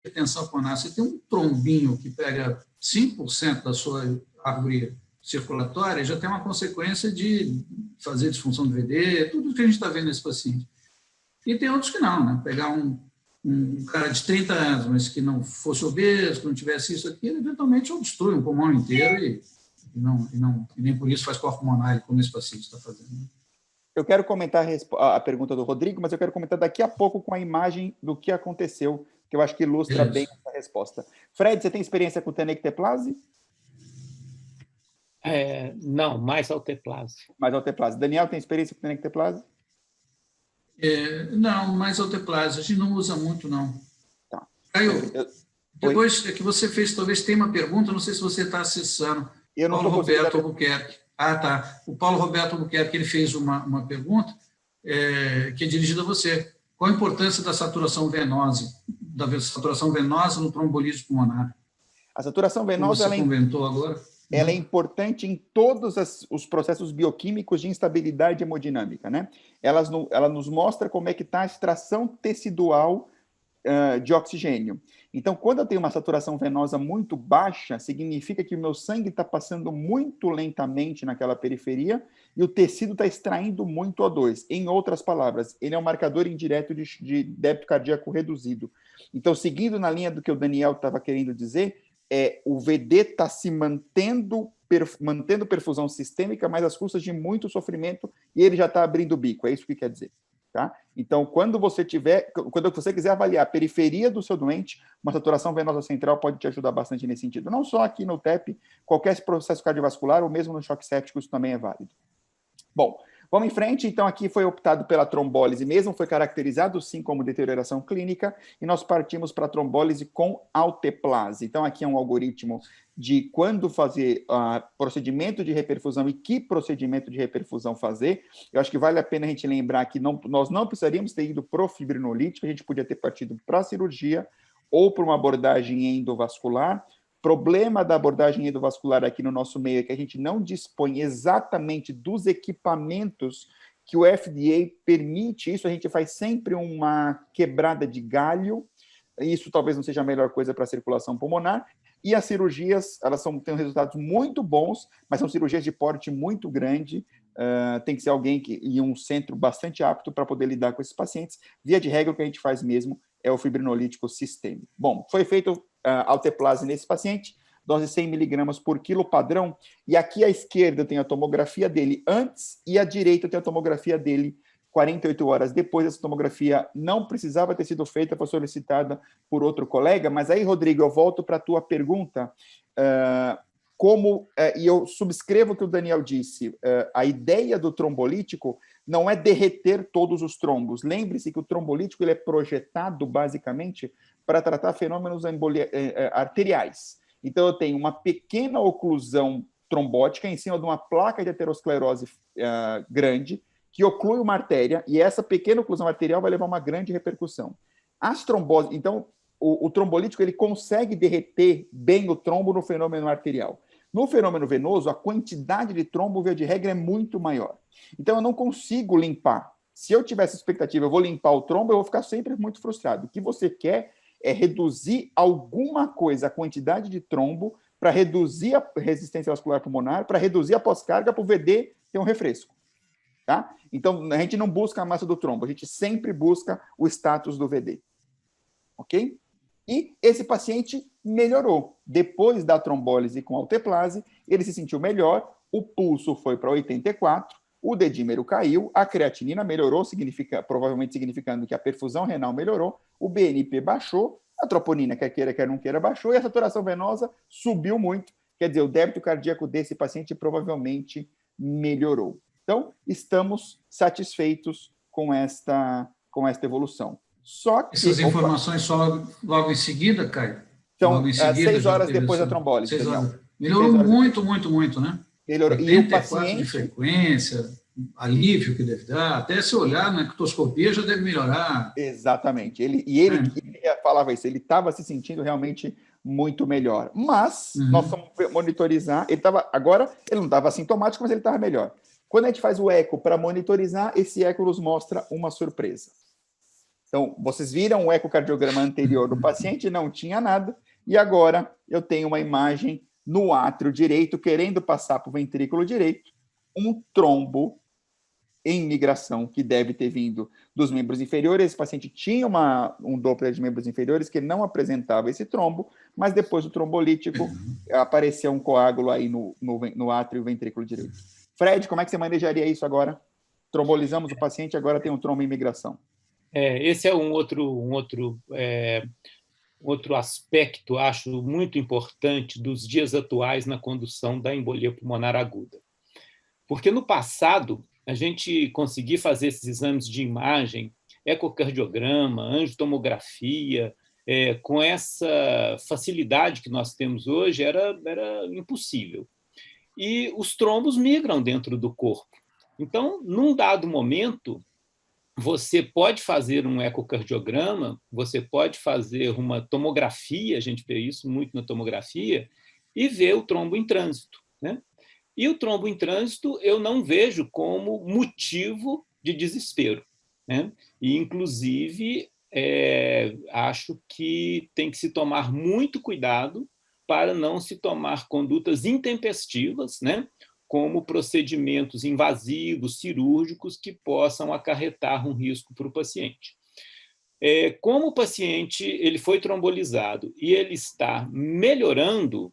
hipertensão pulmonar, você tem um trombinho que pega 5% da sua árvore circulatória, já tem uma consequência de fazer disfunção do VD, tudo que a gente está vendo nesse paciente. E tem outros que não, né? Pegar um cara de 30 anos, mas que não fosse obeso, que não tivesse isso aqui, ele eventualmente obstrui um pulmão inteiro e nem por isso faz corpo pulmonar, como esse paciente está fazendo. Eu quero comentar a pergunta do Rodrigo, mas eu quero comentar daqui a pouco com a imagem do que aconteceu, que eu acho que ilustra bem essa resposta. Fred, você tem experiência com tenecteplase? Não, mais alteplase. Mais alteplase. Daniel, tem experiência com tenecteplase? Não, mais alteplase. A gente não usa muito, não. Tá. Caio, depois que você fez, talvez tenha uma pergunta, não sei se você está acessando. Eu não Paulo Roberto Albuquerque. Tá. O Paulo Roberto Albuquerque, ele fez uma pergunta que é dirigida a você. Qual a importância da saturação venosa no trombolise pulmonar? A saturação venosa, você comentou agora. Ela é importante em todos os processos bioquímicos de instabilidade hemodinâmica, né? Ela nos mostra como é que está a extração tecidual de oxigênio. Então, quando eu tenho uma saturação venosa muito baixa, significa que o meu sangue está passando muito lentamente naquela periferia e o tecido está extraindo muito O2. Em outras palavras, ele é um marcador indireto de débito cardíaco reduzido. Então, seguindo na linha do que o Daniel estava querendo dizer, o VD está se mantendo perfusão sistêmica, mas às custas de muito sofrimento, e ele já está abrindo o bico. É isso que quer dizer. Tá? Então, quando você quiser avaliar a periferia do seu doente, uma saturação venosa central pode te ajudar bastante nesse sentido. Não só aqui no TEP, qualquer processo cardiovascular, ou mesmo no choque séptico, isso também é válido. Bom, vamos em frente. Então, aqui foi optado pela trombólise mesmo, foi caracterizado sim como deterioração clínica, e nós partimos para a trombólise com alteplase. Então, aqui é um algoritmo de quando fazer procedimento de reperfusão e que procedimento de reperfusão fazer. Eu acho que vale a pena a gente lembrar que nós não precisaríamos ter ido para o fibrinolítico, a gente podia ter partido para a cirurgia ou para uma abordagem endovascular. Problema da abordagem endovascular aqui no nosso meio é que a gente não dispõe exatamente dos equipamentos que o FDA permite isso, a gente faz sempre uma quebrada de galho, isso talvez não seja a melhor coisa para a circulação pulmonar, e as cirurgias, elas têm resultados muito bons, mas são cirurgias de porte muito grande, tem que ser alguém em um centro bastante apto para poder lidar com esses pacientes. Via de regra, o que a gente faz mesmo é o fibrinolítico sistêmico. Bom, foi feito alteplase nesse paciente, dose 100 miligramas por quilo padrão, e aqui à esquerda eu tenho a tomografia dele antes, e à direita eu tenho a tomografia dele 48 horas depois. Essa tomografia não precisava ter sido feita, foi solicitada por outro colega, mas aí, Rodrigo, eu volto para a tua pergunta, e eu subscrevo o que o Daniel disse, a ideia do trombolítico não é derreter todos os trombos. Lembre-se que o trombolítico ele é projetado, basicamente, para tratar fenômenos arteriais. Então, eu tenho uma pequena oclusão trombótica em cima de uma placa de aterosclerose grande, que oclui uma artéria, e essa pequena oclusão arterial vai levar a uma grande repercussão. As tromboses, então, o trombolítico ele consegue derreter bem o trombo no fenômeno arterial. No fenômeno venoso, a quantidade de trombo, via de regra, é muito maior. Então, eu não consigo limpar. Se eu tivesse expectativa, eu vou limpar o trombo, eu vou ficar sempre muito frustrado. O que você quer é reduzir alguma coisa, a quantidade de trombo, para reduzir a resistência vascular pulmonar, para reduzir a pós-carga, para o VD ter um refresco. Tá? Então, a gente não busca a massa do trombo, a gente sempre busca o status do VD. Ok? E esse paciente melhorou. Depois da trombólise com alteplase, ele se sentiu melhor, o pulso foi para 84, o dedímero caiu, a creatinina melhorou, provavelmente significando que a perfusão renal melhorou, o BNP baixou, a troponina, quer queira, quer não queira, baixou, e a saturação venosa subiu muito. Quer dizer, o débito cardíaco desse paciente provavelmente melhorou. Então, estamos satisfeitos com esta evolução. Só que, essas informações só logo em seguida, Caio? Então, 6 horas depois da trombólise, Daniel. Melhorou muito, muito, muito, né? Melhorou. 84 e o paciente... de frequência, alívio que deve dar, até se olhar na ectoscopia já deve melhorar. Exatamente. Ele falava isso, ele estava se sentindo realmente muito melhor. Mas nós vamos monitorizar, agora ele não estava assintomático, mas ele estava melhor. Quando a gente faz o eco para monitorizar, esse eco nos mostra uma surpresa. Então, vocês viram o ecocardiograma anterior do paciente, não tinha nada, e agora eu tenho uma imagem no átrio direito, querendo passar para o ventrículo direito, um trombo em migração que deve ter vindo dos membros inferiores. Esse paciente tinha um Doppler de membros inferiores que não apresentava esse trombo, mas depois do trombolítico apareceu um coágulo aí no átrio e ventrículo direito. Fred, como é que você manejaria isso agora? Trombolizamos o paciente, agora tem um trombo em migração. Esse é um outro aspecto, acho, muito importante dos dias atuais na condução da embolia pulmonar aguda. Porque no passado, a gente conseguir fazer esses exames de imagem, ecocardiograma, angiotomografia, com essa facilidade que nós temos hoje, era impossível. E os trombos migram dentro do corpo. Então, num dado momento, você pode fazer um ecocardiograma, você pode fazer uma tomografia, a gente vê isso muito na tomografia, e ver o trombo em trânsito, né? E o trombo em trânsito eu não vejo como motivo de desespero, né? E, inclusive, acho que tem que se tomar muito cuidado para não se tomar condutas intempestivas, né? Como procedimentos invasivos, cirúrgicos, que possam acarretar um risco para o paciente. Como o paciente ele foi trombolizado e ele está melhorando,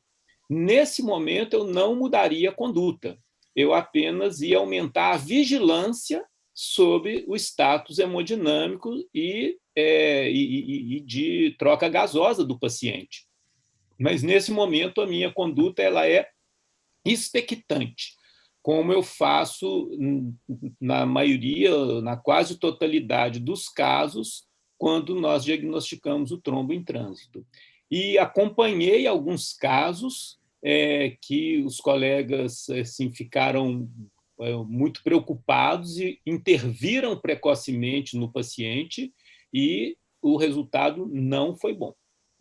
nesse momento eu não mudaria a conduta, eu apenas ia aumentar a vigilância sobre o status hemodinâmico e de troca gasosa do paciente. Mas, nesse momento, a minha conduta ela é expectante, como eu faço na maioria, na quase totalidade dos casos, quando nós diagnosticamos o trombo em trânsito. E acompanhei alguns casos que os colegas assim, ficaram muito preocupados e interviram precocemente no paciente e o resultado não foi bom.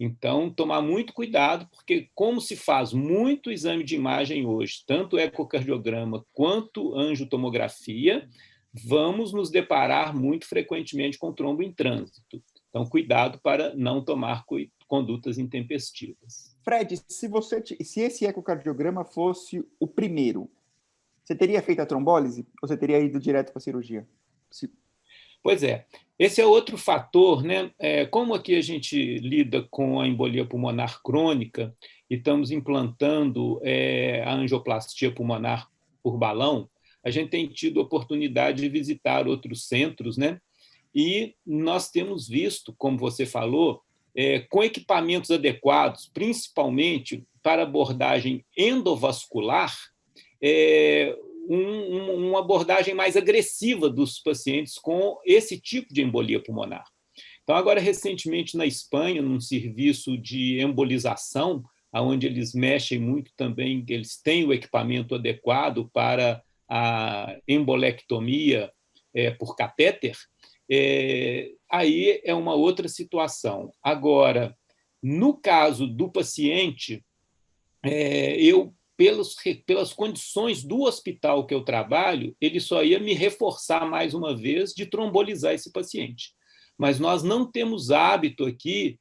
Então, tomar muito cuidado, porque como se faz muito exame de imagem hoje, tanto ecocardiograma quanto angiotomografia, vamos nos deparar muito frequentemente com trombo em trânsito. Então, cuidado para não tomar condutas intempestivas. Fred, se esse ecocardiograma fosse o primeiro, você teria feito a trombólise ou você teria ido direto para a cirurgia? Pois é, esse é outro fator, né? Como aqui a gente lida com a embolia pulmonar crônica e estamos implantando a angioplastia pulmonar por balão, a gente tem tido a oportunidade de visitar outros centros, né? E nós temos visto, como você falou, com equipamentos adequados, principalmente para abordagem endovascular, uma abordagem mais agressiva dos pacientes com esse tipo de embolia pulmonar. Então, agora, recentemente, na Espanha, num serviço de embolização, onde eles mexem muito também, eles têm o equipamento adequado para a embolectomia por catéter, aí é uma outra situação. Agora, no caso do paciente, pelas condições do hospital que eu trabalho, ele só ia me reforçar mais uma vez de trombolizar esse paciente. Mas nós não temos hábito aqui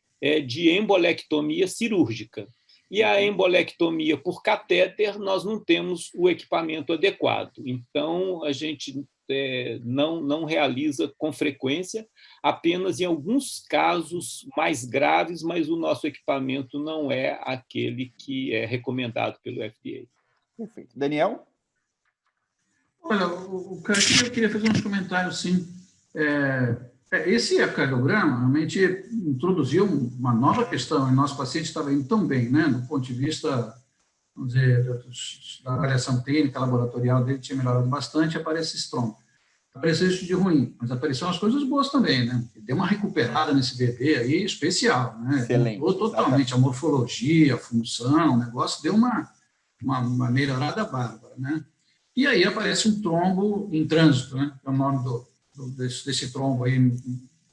de embolectomia cirúrgica. E a embolectomia por catéter, nós não temos o equipamento adequado. Então, a gente não realiza com frequência, apenas em alguns casos mais graves, mas o nosso equipamento não é aquele que é recomendado pelo FDA. Perfeito. Daniel? Olha, o cara, eu queria fazer uns comentários, sim. Esse ecocardiograma realmente introduziu uma nova questão, e nosso paciente estava indo tão bem, né, do ponto de vista, vamos dizer, da avaliação clínica, laboratorial dele, tinha melhorado bastante, aparece esse trombo. Apareceu isso de ruim, mas apareceram as coisas boas também, né? Deu uma recuperada nesse bebê aí especial, né? Excelente. Mudou totalmente a morfologia, a função, o negócio deu uma melhorada bárbara, né? E aí aparece um trombo em trânsito, né? É o nome desse trombo aí,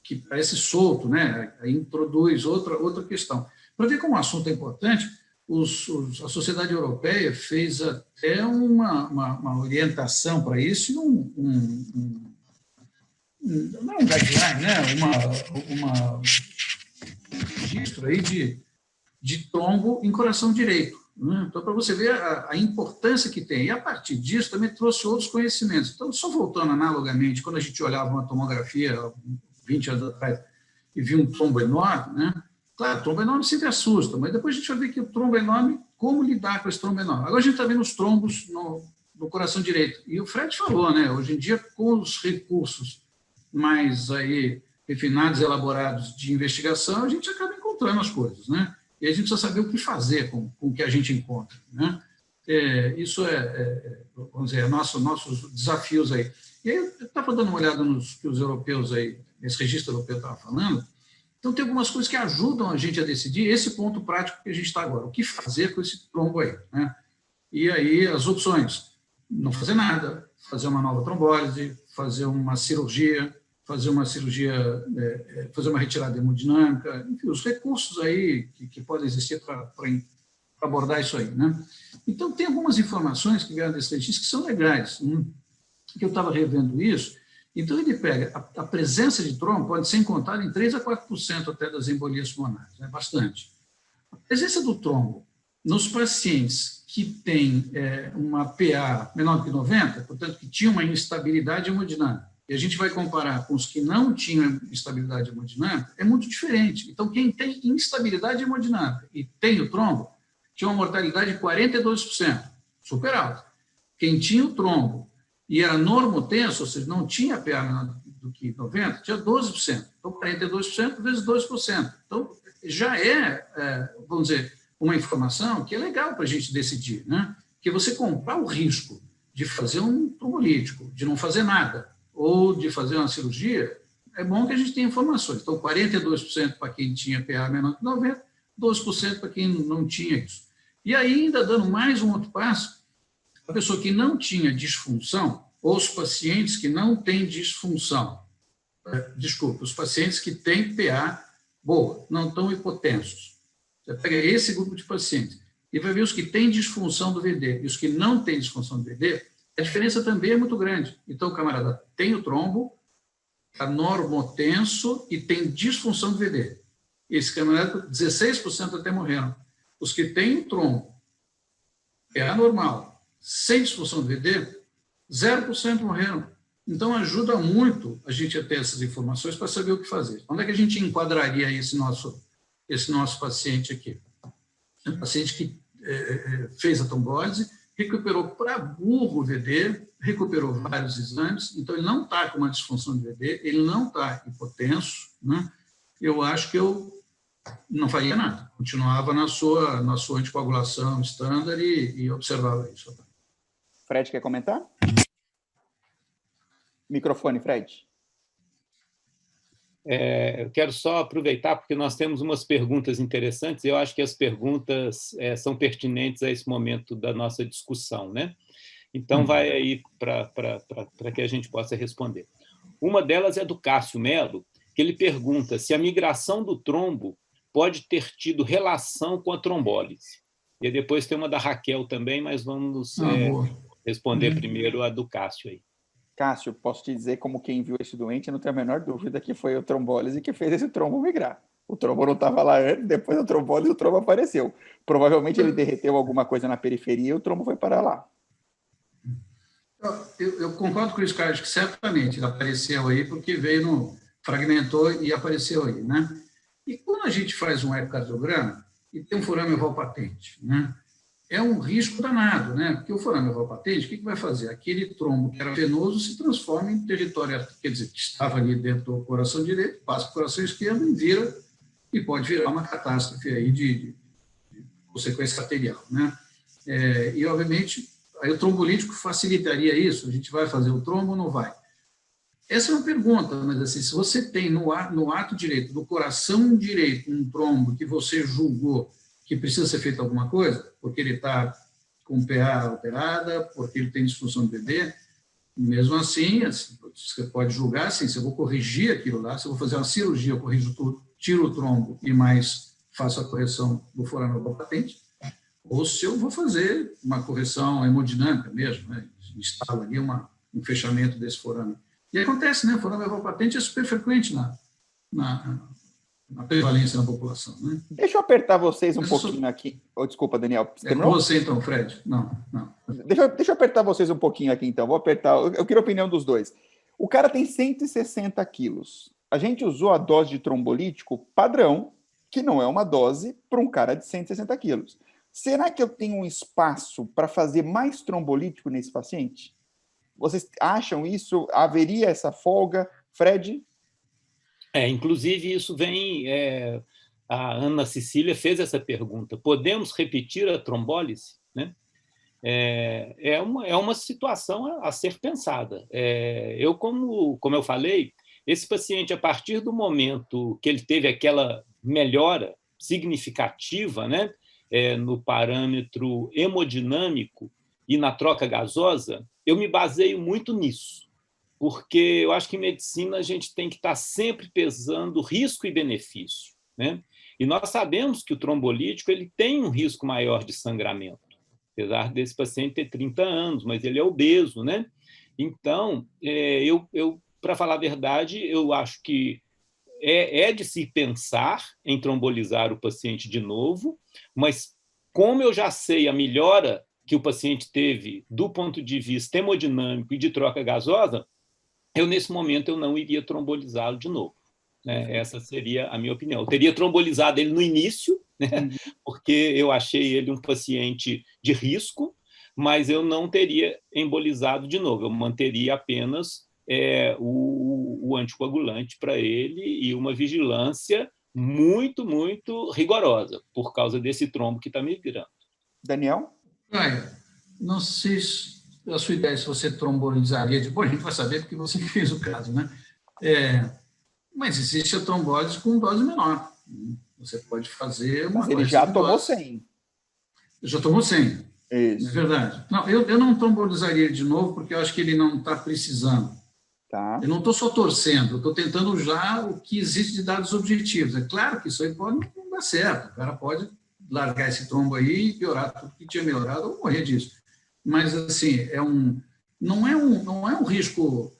que parece solto, né? Aí introduz outra questão. Para ver como o assunto é importante, a Sociedade Europeia fez até uma orientação para isso, não é um guideline, né? Um registro aí de trombo em coração direito. Né? Então, para você ver a importância que tem. E, a partir disso, também trouxe outros conhecimentos. Então, só voltando analogamente, quando a gente olhava uma tomografia 20 anos atrás e via um trombo enorme, né? Claro, trombo enorme sempre assusta, mas depois a gente vai ver que o trombo enorme, como lidar com esse trombo enorme. Agora a gente está vendo os trombos no coração direito. E o Fred falou, né? Hoje em dia, com os recursos mais aí refinados, elaborados de investigação, a gente acaba encontrando as coisas, né? E a gente precisa saber o que fazer com o que a gente encontra, né? Isso vamos dizer, nossos desafios aí. E aí eu estava dando uma olhada nos que os europeus aí, esse registro europeu estava falando. Então, tem algumas coisas que ajudam a gente a decidir esse ponto prático que a gente está agora. O que fazer com esse trombo aí, né? E aí, as opções. Não fazer nada, fazer uma nova trombólise, fazer uma cirurgia, fazer uma retirada hemodinâmica, enfim, os recursos aí que podem existir para abordar isso aí, né? Então, tem algumas informações que vieram desse registro que são legais, que eu estava revendo isso. Então, ele pega a presença de trombo, pode ser encontrada em 3% a 4% até das embolias pulmonares, é bastante. A presença do trombo nos pacientes que têm uma PA menor do que 90, portanto, que tinham uma instabilidade hemodinâmica, e a gente vai comparar com os que não tinham instabilidade hemodinâmica, é muito diferente. Então, quem tem instabilidade hemodinâmica e tem o trombo, tinha uma mortalidade de 42%, super alta. Quem tinha o trombo e era normotenso, ou seja, não tinha PA menor do que 90, tinha 12%. Então, 42% vezes 2%. Então, já vamos dizer, uma informação que é legal para a gente decidir, né? Que você comprar o risco de fazer um trombolítico, de não fazer nada, ou de fazer uma cirurgia, é bom que a gente tenha informações. Então, 42% para quem tinha PA menor que 90, 12% para quem não tinha isso. E ainda, dando mais um outro passo, a pessoa que não tinha disfunção, ou os pacientes que não têm disfunção, os pacientes que têm PA boa, não estão hipotensos. Você pega esse grupo de pacientes e vai ver os que têm disfunção do VD e os que não têm disfunção do VD, a diferença também é muito grande. Então, o camarada tem o trombo, está normotenso e tem disfunção do VD. Esse camarada, 16% até morreram. Os que têm o trombo, é anormal, sem disfunção do VD, 0% morreram. Então, ajuda muito a gente a ter essas informações para saber o que fazer. Onde é que a gente enquadraria esse nosso paciente aqui? É um paciente que fez a trombólise, recuperou para burro o VD, recuperou vários exames, então ele não está com uma disfunção de VD, ele não está hipotenso, né? Eu acho que eu não faria nada, continuava na sua anticoagulação estándar e observava isso. Fred, quer comentar? Microfone, Fred. Eu quero só aproveitar, porque nós temos umas perguntas interessantes, e eu acho que as perguntas são pertinentes a esse momento da nossa discussão, né? Então, vai aí para que a gente possa responder. Uma delas é do Cássio Melo, que ele pergunta se a migração do trombo pode ter tido relação com a trombólise. E depois tem uma da Raquel também, mas vamos responder primeiro a do Cássio aí. Cássio, posso te dizer, como quem viu esse doente, não tenho a menor dúvida que foi a trombólise que fez esse trombo migrar. O trombo não estava lá antes, depois da trombólise o trombo apareceu. Provavelmente ele derreteu alguma coisa na periferia e o trombo foi parar lá. Eu concordo com isso, Carlos, que certamente ele apareceu aí porque fragmentou e apareceu aí, né? E quando a gente faz um ecocardiograma e tem um forame oval patente, né? É um risco danado, né? Porque o forame oval patente, o que vai fazer? Aquele trombo que era venoso se transforma em território, quer dizer, que estava ali dentro do coração direito, passa para o coração esquerdo e pode virar uma catástrofe aí de consequência arterial, né? E, obviamente, aí o trombolítico facilitaria isso? A gente vai fazer o trombo ou não vai? Essa é uma pergunta, mas assim, se você tem no ato direito, do coração direito, um trombo que você julgou que precisa ser feita alguma coisa, porque ele está com PA alterada, porque ele tem disfunção de VD, mesmo assim, você pode julgar assim, se eu vou corrigir aquilo lá, se eu vou fazer uma cirurgia, eu corrijo tudo, tiro o trombo e mais faço a correção do forame oval patente, ou se eu vou fazer uma correção hemodinâmica mesmo, né? Instalo ali um fechamento desse forame. E acontece, né? O forame oval patente é super frequente na prevalência na população, né? Deixa eu apertar vocês um pouquinho aqui. Desculpa, Daniel. Com você, então, Fred. Não. Deixa eu apertar vocês um pouquinho aqui, então. Vou apertar. Eu quero a opinião dos dois. O cara tem 160 quilos. A gente usou a dose de trombolítico padrão, que não é uma dose para um cara de 160 quilos. Será que eu tenho um espaço para fazer mais trombolítico nesse paciente? Vocês acham isso? Haveria essa folga? Fred? Inclusive, isso vem... a Ana Cecília fez essa pergunta. Podemos repetir a trombólise? Né? É uma situação a ser pensada. Como eu falei, esse paciente, a partir do momento que ele teve aquela melhora significativa, né, no parâmetro hemodinâmico e na troca gasosa, eu me baseio muito nisso, porque eu acho que em medicina a gente tem que estar sempre pesando risco e benefício, né? E nós sabemos que o trombolítico ele tem um risco maior de sangramento, apesar desse paciente ter 30 anos, mas ele é obeso, né? Então, para falar a verdade, eu acho que é de se pensar em trombolizar o paciente de novo, mas como eu já sei a melhora que o paciente teve do ponto de vista hemodinâmico e de troca gasosa, nesse momento, eu não iria trombolizá-lo de novo. Né? Essa seria a minha opinião. Eu teria trombolizado ele no início, né? Porque eu achei ele um paciente de risco, mas eu não teria embolizado de novo. Eu manteria apenas o anticoagulante para ele e uma vigilância muito, muito rigorosa por causa desse trombo que está migrando. Daniel? Não sei a sua ideia se você trombolizaria. Bom, a gente vai saber porque você fez o caso, né? Mas existe a trombose com dose menor. Você pode fazer uma... Mas ele já tomou 100. Já tomou 100. Isso. É verdade. Não, eu não trombolizaria de novo porque eu acho que ele não está precisando. Tá. Eu não estou só torcendo, eu estou tentando já o que existe de dados objetivos. É claro que isso aí pode não dar certo. O cara pode largar esse trombo aí e piorar tudo que tinha melhorado ou morrer disso. Mas, assim, não é um risco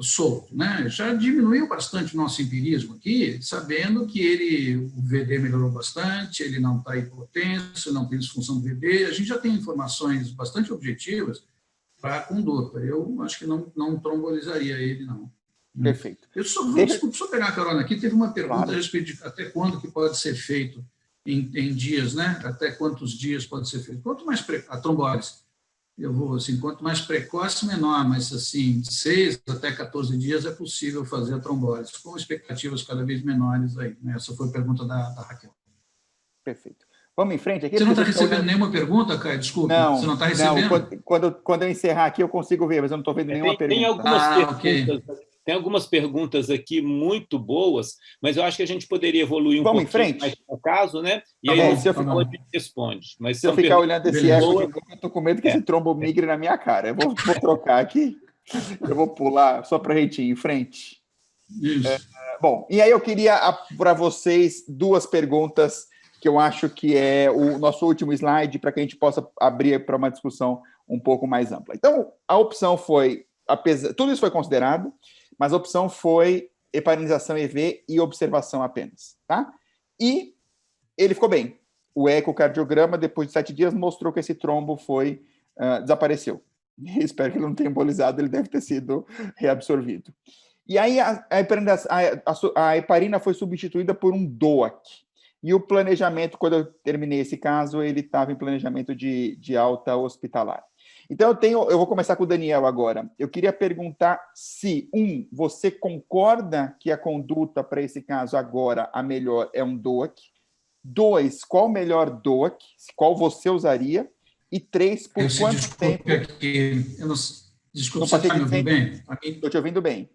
solto, né? Já diminuiu bastante o nosso empirismo aqui, sabendo que o VD melhorou bastante, ele não está hipotenso, não tem disfunção do VD, a gente já tem informações bastante objetivas para a conduta. Eu acho que não trombolizaria ele, não. Perfeito. Desculpe, só pegar a carona aqui, teve uma pergunta Claro. a respeito de até quando que pode ser feito em dias, né? Até quantos dias pode ser feito. Quanto mais a trombólise, eu vou assim, quanto mais precoce, menor, mas assim, de 6 até 14 dias é possível fazer a trombólise, com expectativas cada vez menores aí, né? Essa foi a pergunta da Raquel. Perfeito. Vamos em frente aqui. Você não está Você recebendo nenhuma pergunta, Caio? Desculpe. Não, Você não está recebendo? Quando eu encerrar aqui, eu consigo ver, mas eu não estou vendo nenhuma pergunta. Tem algumas perguntas aqui muito boas, mas eu acho que a gente poderia evoluir um Vamos pouquinho em frente? mais no caso, né? E Tá aí, bom, no final, tá a gente responde. Mas Se eu são ficar perguntas olhando esse Beleza. eco de novo, eu estou com medo que esse trombo migre na minha cara. Eu vou trocar aqui. Eu vou pular só para a gente ir em frente. Isso. Bom, e aí eu queria para vocês duas perguntas que eu acho que é o nosso último slide para que a gente possa abrir para uma discussão um pouco mais ampla. Então, a opção foi, tudo isso foi considerado, mas a opção foi heparinização EV e observação apenas, tá? E ele ficou bem. O ecocardiograma, depois de 7 dias, mostrou que esse trombo desapareceu. Espero que ele não tenha embolizado, ele deve ter sido reabsorvido. E aí a heparina foi substituída por um DOAC. E o planejamento, quando eu terminei esse caso, ele estava em planejamento de alta hospitalar. Então, eu vou começar com o Daniel agora. Eu queria perguntar se, você concorda que a conduta para esse caso agora, a melhor, é um DOAC? 2, qual o melhor DOAC? Qual você usaria? E 3, por quanto tempo? Aqui, desculpe, você está me ouvindo bem? Estou te ouvindo bem.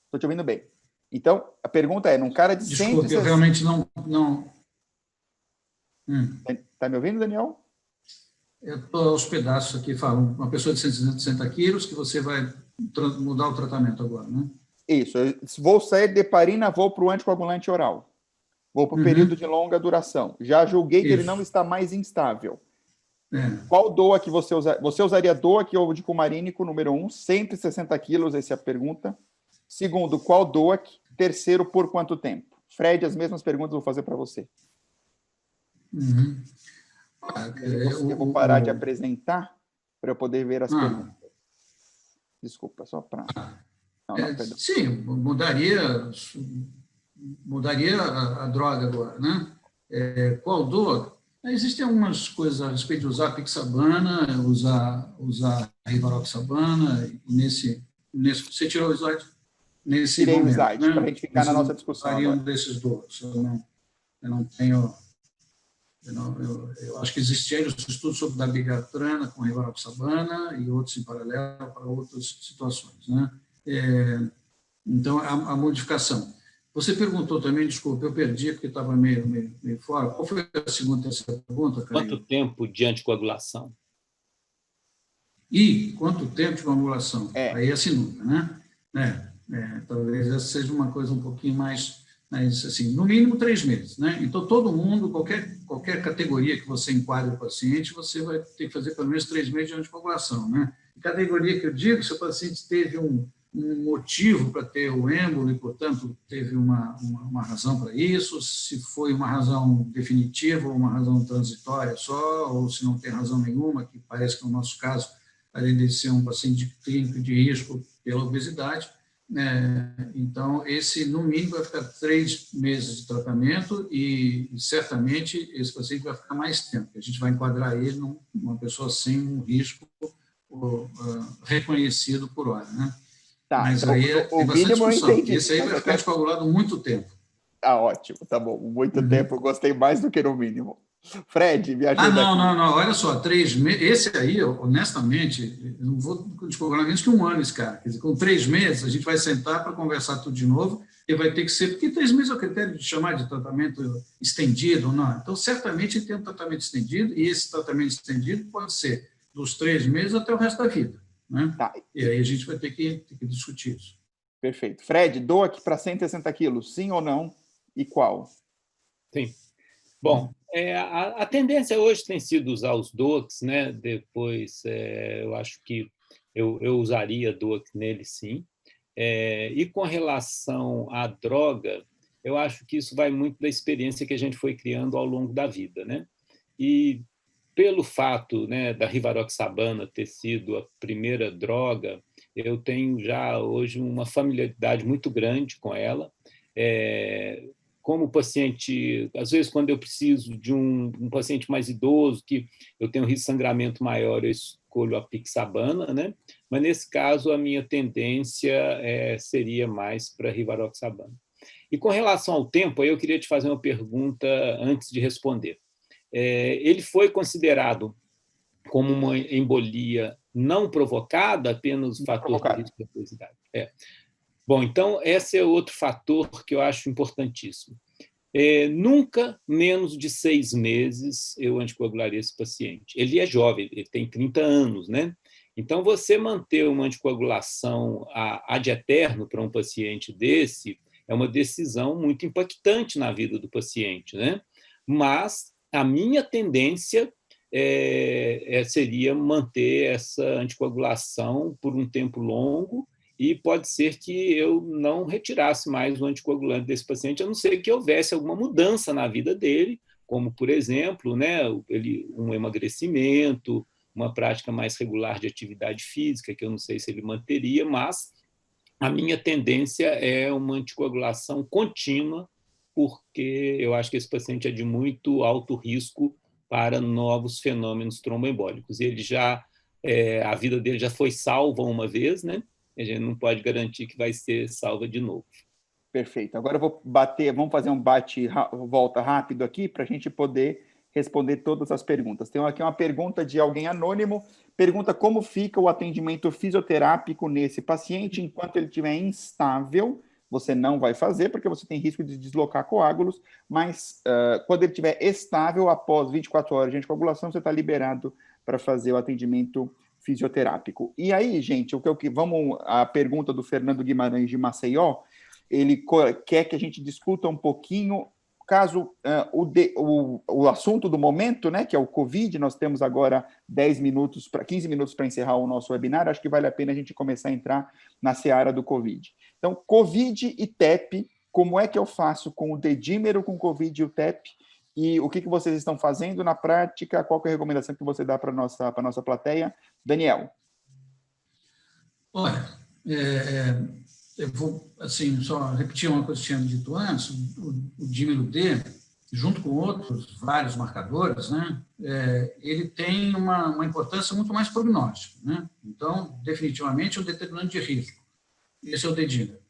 Estou te ouvindo bem. Então, a pergunta é, num cara de Desculpe, 160... eu realmente não... Está me ouvindo, Daniel? Eu estou aos pedaços aqui, falo, uma pessoa de 160 quilos, que você vai mudar o tratamento agora, né? Isso, eu vou sair de heparina, vou para o anticoagulante oral. Vou para o período de longa duração. Já julguei que ele não está mais instável. Qual DOA que você usaria? Você usaria DOAC ou de cumarínico, número 1, 160 quilos, essa é a pergunta. Segundo, qual DOAC? Terceiro, por quanto tempo? Fred, as mesmas perguntas eu vou fazer para você. Eu vou parar de apresentar para eu poder ver as perguntas. Desculpa, só para... Sim, mudaria a droga agora, né? Qual DOAC? Existem algumas coisas a respeito de usar pixabana, usar rivaroxabana, você tirou o slide? Tirei o slide, para a gente ficar na nossa discussão agora. Um desses dois. Eu não tenho... Eu acho que existiam os estudos sobre dabigatrana com rivaroxabana e outros em paralelo para outras situações, né? Então, a modificação. Você perguntou também, desculpa, eu perdi porque estava meio fora. Qual foi a segunda e terceira pergunta, Caio? Quanto tempo de anticoagulação? Quanto tempo de coagulação? Aí é sinuca, né? Talvez essa seja uma coisa um pouquinho mais assim, no mínimo 3 meses, né? Então, todo mundo, qualquer categoria que você enquadre o paciente, você vai ter que fazer pelo menos 3 meses de anticoagulação, né? Categoria que eu digo, se o paciente teve um motivo para ter o êmbolo e, portanto, teve uma razão para isso, se foi uma razão definitiva ou uma razão transitória só, ou se não tem razão nenhuma, que parece que no nosso caso, além de ser um paciente clínico de risco pela obesidade, então, esse, no mínimo, vai ficar 3 meses de tratamento e, certamente, esse paciente vai ficar mais tempo. A gente vai enquadrar ele numa pessoa sem um risco reconhecido por hora, né? Tá, mas então, aí tem bastante discussão. Entendi, esse aí vai ficar descoagulado muito tempo. Tá ótimo, tá bom. Muito tempo, eu gostei mais do que no mínimo. Fred, me ajuda não, olha só, 3 meses, esse aí, honestamente, eu não vou descoagular menos que 1 ano esse cara. Quer dizer, com 3 meses, a gente vai sentar para conversar tudo de novo, e vai ter que ser, porque 3 meses é o critério de chamar de tratamento estendido ou não. Então, certamente, tem um tratamento estendido, e esse tratamento estendido pode ser dos 3 meses até o resto da vida, né? Tá. E aí a gente vai ter que discutir isso. Perfeito. Fred, dou aqui para 160 quilos, sim ou não? E qual? Sim. Bom, a tendência hoje tem sido usar os DOACs, né? Depois, eu acho que eu usaria DOAC nele, sim. E com relação à droga, eu acho que isso vai muito da experiência que a gente foi criando ao longo da vida, né? E pelo fato, né, da rivaroxabana ter sido a primeira droga, eu tenho já hoje uma familiaridade muito grande com ela. Como paciente, às vezes quando eu preciso de um paciente mais idoso, que eu tenho um risco de sangramento maior, eu escolho a pixabana, né? Mas nesse caso a minha tendência seria mais para a rivaroxabana. E com relação ao tempo, aí eu queria te fazer uma pergunta antes de responder. Ele foi considerado como uma embolia não provocada, apenas o fator de risco de obesidade. Bom, então, esse é outro fator que eu acho importantíssimo. Nunca menos de 6 meses eu anticoagularia esse paciente. Ele é jovem, ele tem 30 anos, né? Então, você manter uma anticoagulação ad eterno para um paciente desse é uma decisão muito impactante na vida do paciente, né? Mas a minha tendência seria manter essa anticoagulação por um tempo longo, e pode ser que eu não retirasse mais o anticoagulante desse paciente, a não ser que houvesse alguma mudança na vida dele, como, por exemplo, né, um emagrecimento, uma prática mais regular de atividade física, que eu não sei se ele manteria, mas a minha tendência é uma anticoagulação contínua, porque eu acho que esse paciente é de muito alto risco para novos fenômenos tromboembólicos. Ele a vida dele já foi salva uma vez, né? A gente não pode garantir que vai ser salva de novo. Perfeito. Agora vamos fazer um volta rápido aqui para a gente poder responder todas as perguntas. Tem aqui uma pergunta de alguém anônimo, pergunta como fica o atendimento fisioterápico nesse paciente enquanto ele estiver instável. Você não vai fazer, porque você tem risco de deslocar coágulos, mas quando ele estiver estável, após 24 horas de anticoagulação, você está liberado para fazer o atendimento fisioterápico. E aí, gente, vamos à pergunta do Fernando Guimarães de Maceió. Ele quer que a gente discuta um pouquinho, caso o assunto do momento, né, que é o Covid. Nós temos agora 15 minutos para encerrar o nosso webinar. Acho que vale a pena a gente começar a entrar na seara do Covid. Então, Covid e TEP, como é que eu faço com o dedímero com Covid e o TEP? E o que vocês estão fazendo na prática? Qual que é a recomendação que você dá para a nossa plateia? Daniel. Olha, eu vou assim, só repetir uma coisa que tinha dito antes. O dímero D, junto com outros vários marcadores, né, ele tem uma importância muito mais prognóstica, né? Então, definitivamente, é um determinante de risco. Esse é o dedímero.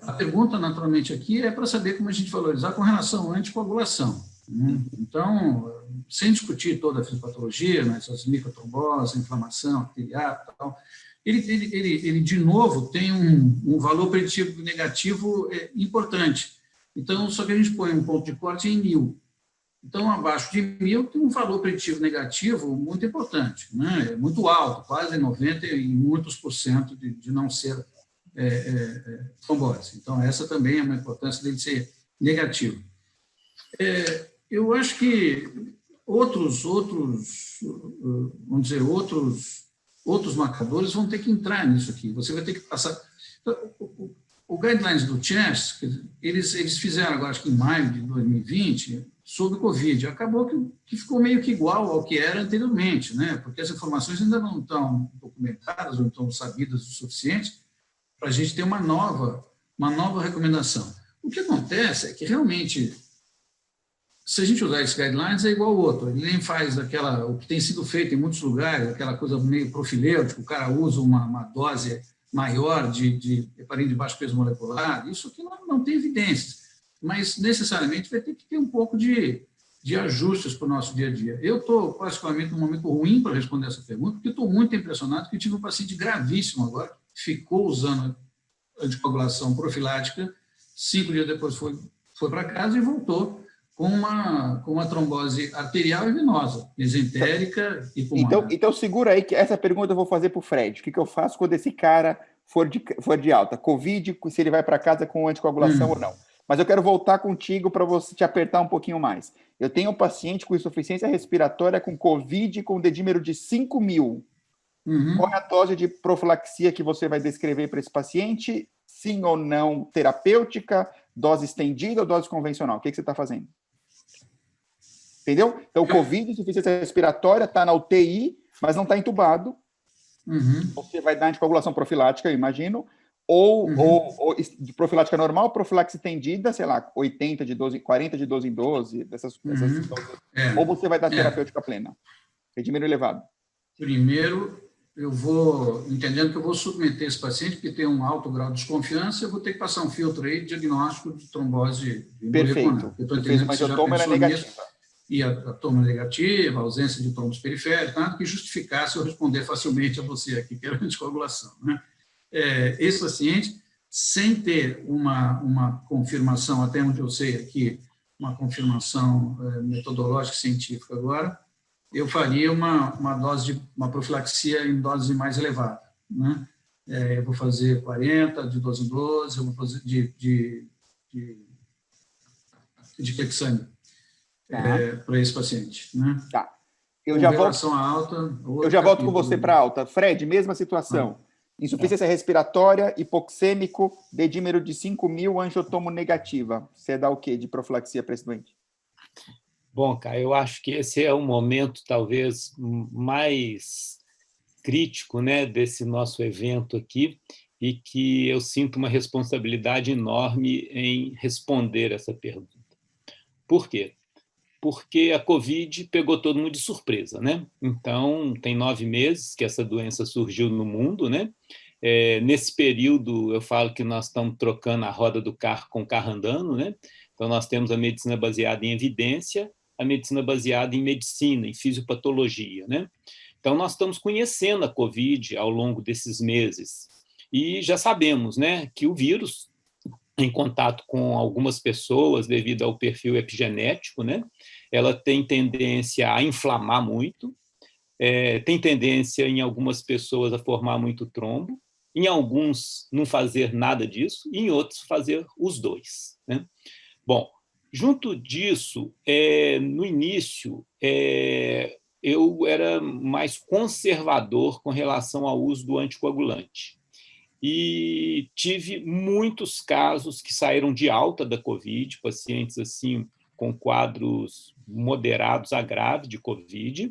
A pergunta, naturalmente, aqui é para saber como a gente valorizar com relação à anticoagulação, né? Então, sem discutir toda a fisiopatologia, mas as microtromboses, a inflamação arterial e tal, ele, de novo, tem um valor preditivo negativo importante. Então, só que a gente põe um ponto de corte em 1000. Então, abaixo de 1000 tem um valor preditivo negativo muito importante, né? É muito alto, quase 90% e muitos por cento de não ser trombose. Então, essa também é uma importância dele ser negativo. Eu acho que outros marcadores vão ter que entrar nisso aqui. Você vai ter que passar... O guidelines do CHEST, eles fizeram agora, acho que em maio de 2020, sobre o Covid. Acabou que ficou meio que igual ao que era anteriormente, né? Porque as informações ainda não estão documentadas, não estão sabidas o suficiente para a gente ter uma nova recomendação. O que acontece é que, realmente, se a gente usar esses guidelines, é igual ao outro. Ele nem faz o que tem sido feito em muitos lugares, aquela coisa meio profilêutica, o cara usa uma dose maior de heparina de baixo peso molecular. Isso aqui não tem evidências, mas, necessariamente, vai ter que ter um pouco de ajustes para o nosso dia a dia. Eu estou, particularmente, num momento ruim para responder essa pergunta, porque estou muito impressionado que eu tive um paciente gravíssimo agora, ficou usando anticoagulação profilática, 5 dias depois foi para casa e voltou com uma trombose arterial e venosa, mesentérica e pulmonar. Então, segura aí, que essa pergunta eu vou fazer para o Fred. O que eu faço quando esse cara for de alta? Covid, se ele vai para casa com anticoagulação ou não. Mas eu quero voltar contigo para você te apertar um pouquinho mais. Eu tenho um paciente com insuficiência respiratória com Covid com dedímero de 5.000. Qual é a dose de profilaxia que você vai descrever para esse paciente? Sim ou não terapêutica, dose estendida ou dose convencional? O que você está fazendo? Entendeu? Então, COVID, insuficiência respiratória, está na UTI, mas não está entubado. Você vai dar anticoagulação profilática, eu imagino, ou de profilática normal, profilaxia estendida, sei lá, 80 de 12, 40 de 12 em 12, ou você vai dar terapêutica plena, redimino elevado. Primeiro, eu vou, entendendo que eu vou submeter esse paciente, que tem um alto grau de desconfiança, eu vou ter que passar um filtro aí de diagnóstico de trombose Perfeito. Eu estou entendendo que você já pensou negativa. nisso, e a toma negativa, a ausência de trombos periféricos, nada que justificasse eu responder facilmente a você aqui, que era anticoagulação, né? Esse paciente, sem ter uma confirmação, até onde eu sei aqui, uma confirmação metodológica científica agora, eu faria uma profilaxia em dose mais elevada, né? Eu vou fazer 40, de 12 em 12, eu vou fazer de Clexane para esse paciente, né? Tá. Eu já volto com você para alta. Fred, mesma situação. Insuficiência respiratória, hipoxêmico, dedímero de 5.000, angiotomo negativa. Você dá o quê de profilaxia para esse doente? Bom, cara, eu acho que esse é o momento talvez mais crítico, né, desse nosso evento aqui, e que eu sinto uma responsabilidade enorme em responder essa pergunta. Por quê? Porque a Covid pegou todo mundo de surpresa, né? Então, tem 9 meses que essa doença surgiu no mundo, né? Nesse período, eu falo que nós estamos trocando a roda do carro com o carro andando, né? Então, nós temos a medicina baseada em evidência, a medicina baseada em medicina, em fisiopatologia, né? Então, nós estamos conhecendo a Covid ao longo desses meses e já sabemos, né, que o vírus, em contato com algumas pessoas, devido ao perfil epigenético, né, ela tem tendência a inflamar muito, tem tendência em algumas pessoas a formar muito trombo, em alguns não fazer nada disso, e em outros fazer os dois, né? Bom, junto disso, no início, eu era mais conservador com relação ao uso do anticoagulante. E tive muitos casos que saíram de alta da Covid, pacientes assim com quadros moderados a grave de Covid,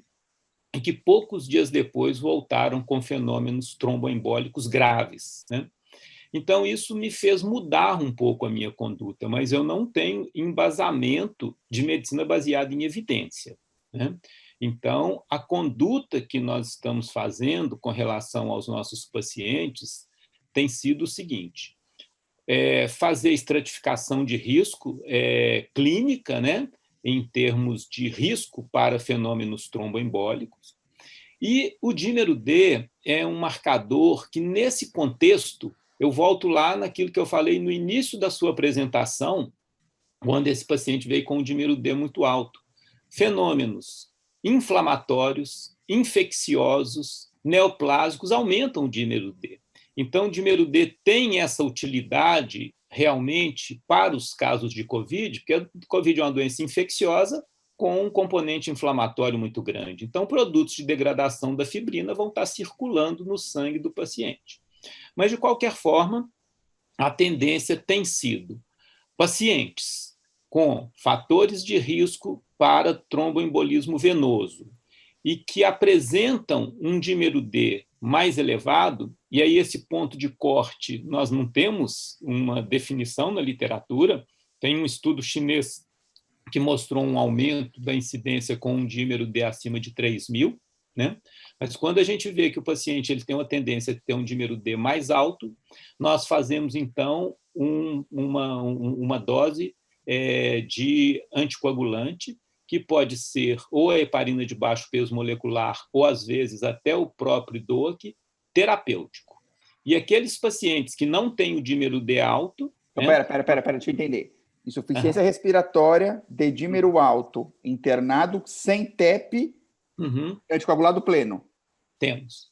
e que poucos dias depois voltaram com fenômenos tromboembólicos graves, né? Então, isso me fez mudar um pouco a minha conduta, mas eu não tenho embasamento de medicina baseada em evidência, né? Então, a conduta que nós estamos fazendo com relação aos nossos pacientes tem sido o seguinte: fazer estratificação de risco clínica, né, em termos de risco para fenômenos tromboembólicos. E o dímero D é um marcador que, nesse contexto, eu volto lá naquilo que eu falei no início da sua apresentação, quando esse paciente veio com um dímero D muito alto. Fenômenos inflamatórios, infecciosos, neoplásicos aumentam o dímero D. Então, o dímero D tem essa utilidade realmente para os casos de COVID, porque a COVID é uma doença infecciosa com um componente inflamatório muito grande. Então, produtos de degradação da fibrina vão estar circulando no sangue do paciente. Mas, de qualquer forma, a tendência tem sido pacientes com fatores de risco para tromboembolismo venoso e que apresentam um dímero D mais elevado, e aí esse ponto de corte nós não temos uma definição na literatura. Tem um estudo chinês que mostrou um aumento da incidência com um dímero D acima de 3.000, né? Mas quando a gente vê que o paciente ele tem uma tendência de ter um dímero D mais alto, nós fazemos, então, uma dose de anticoagulante, que pode ser ou a heparina de baixo peso molecular, ou, às vezes, até o próprio DOAC, terapêutico. E aqueles pacientes que não têm o dímero D alto... Então, né? Pera, deixa eu entender. Insuficiência respiratória, dedímero alto, internado, sem TEP, anticoagulado pleno. Temos,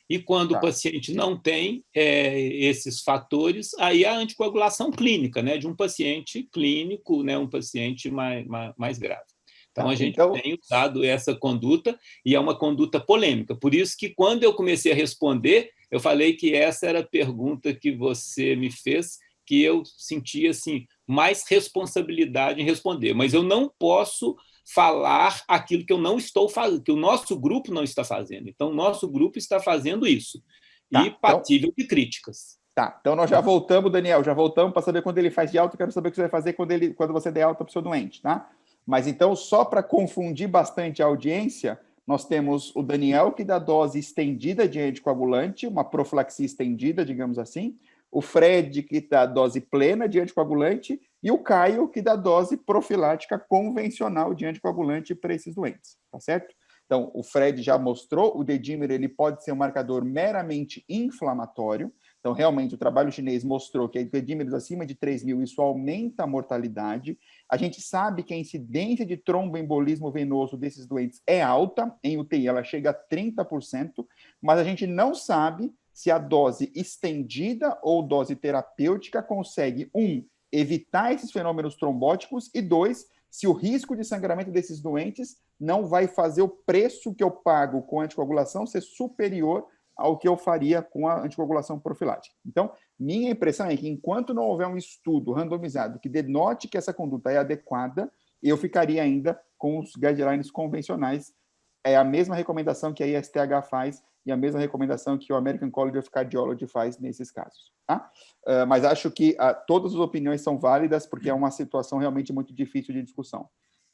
E quando o paciente não tem esses fatores, aí a anticoagulação clínica, né, de um paciente clínico, né, um paciente mais grave. Então, a gente tem usado essa conduta e é uma conduta polêmica. Por isso que, quando eu comecei a responder, eu falei que essa era a pergunta que você me fez, que eu sentia assim, mais responsabilidade em responder. Mas eu não posso falar aquilo que eu não estou fazendo, que o nosso grupo não está fazendo. Então, o nosso grupo está fazendo isso. E passível de críticas. Tá, então nós já voltamos, Daniel, já voltamos para saber quando ele faz de alta, eu quero saber o que você vai fazer quando você der alta para o seu doente, tá? Mas então, só para confundir bastante a audiência, nós temos o Daniel, que dá dose estendida de anticoagulante, uma profilaxia estendida, digamos assim, o Fred, que dá dose plena de anticoagulante, e o Caio, que dá dose profilática convencional de anticoagulante para esses doentes, tá certo? Então, o Fred já mostrou, o dedímero ele pode ser um marcador meramente inflamatório. Então, realmente, o trabalho chinês mostrou que em dedímeros acima de 3.000, isso aumenta a mortalidade. A gente sabe que a incidência de tromboembolismo venoso desses doentes é alta, em UTI ela chega a 30%, mas a gente não sabe se a dose estendida ou dose terapêutica consegue, evitar esses fenômenos trombóticos e, se o risco de sangramento desses doentes não vai fazer o preço que eu pago com a anticoagulação ser superior ao que eu faria com a anticoagulação profilática. Então, minha impressão é que, enquanto não houver um estudo randomizado que denote que essa conduta é adequada, eu ficaria ainda com os guidelines convencionais. É a mesma recomendação que a ISTH faz e a mesma recomendação que o American College of Cardiology faz nesses casos. Tá? Mas acho que todas as opiniões são válidas, porque é uma situação realmente muito difícil de discussão.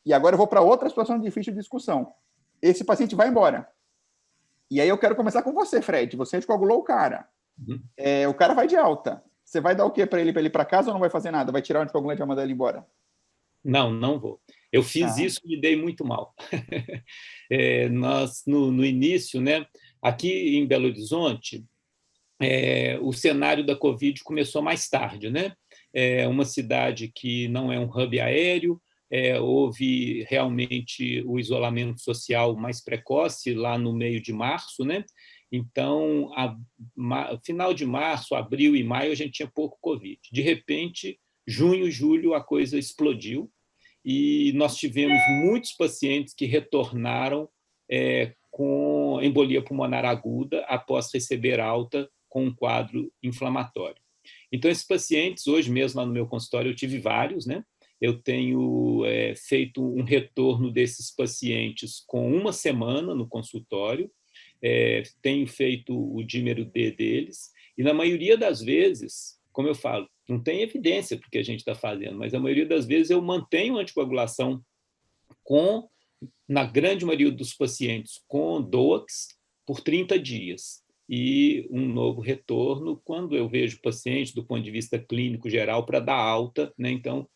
E agora eu vou para outra situação difícil de discussão. Esse paciente vai embora. E aí eu quero começar com você, Fred. Você anticoagulou o cara. O cara vai de alta. Você vai dar o quê para ele ir para casa ou não vai fazer nada? Vai tirar o anticoagulante e vai mandar ele embora? Não, não vou. Eu fiz isso e me dei muito mal. Nós, no início, né, aqui em Belo Horizonte, o cenário da Covid começou mais tarde, né? É uma cidade que não é um hub aéreo, houve realmente o isolamento social mais precoce lá no meio de março, né? Então, final de março, abril e maio, a gente tinha pouco Covid. De repente, junho, julho, a coisa explodiu e nós tivemos muitos pacientes que retornaram com embolia pulmonar aguda após receber alta com um quadro inflamatório. Então, esses pacientes, hoje mesmo lá no meu consultório, eu tive vários, né? Eu tenho feito um retorno desses pacientes com uma semana no consultório, tenho feito o dímero D deles, e na maioria das vezes, como eu falo, não tem evidência porque a gente está fazendo, mas a maioria das vezes eu mantenho a anticoagulação na grande maioria dos pacientes, com DOACs por 30 dias. E um novo retorno quando eu vejo o paciente do ponto de vista clínico geral para dar alta, né? Então,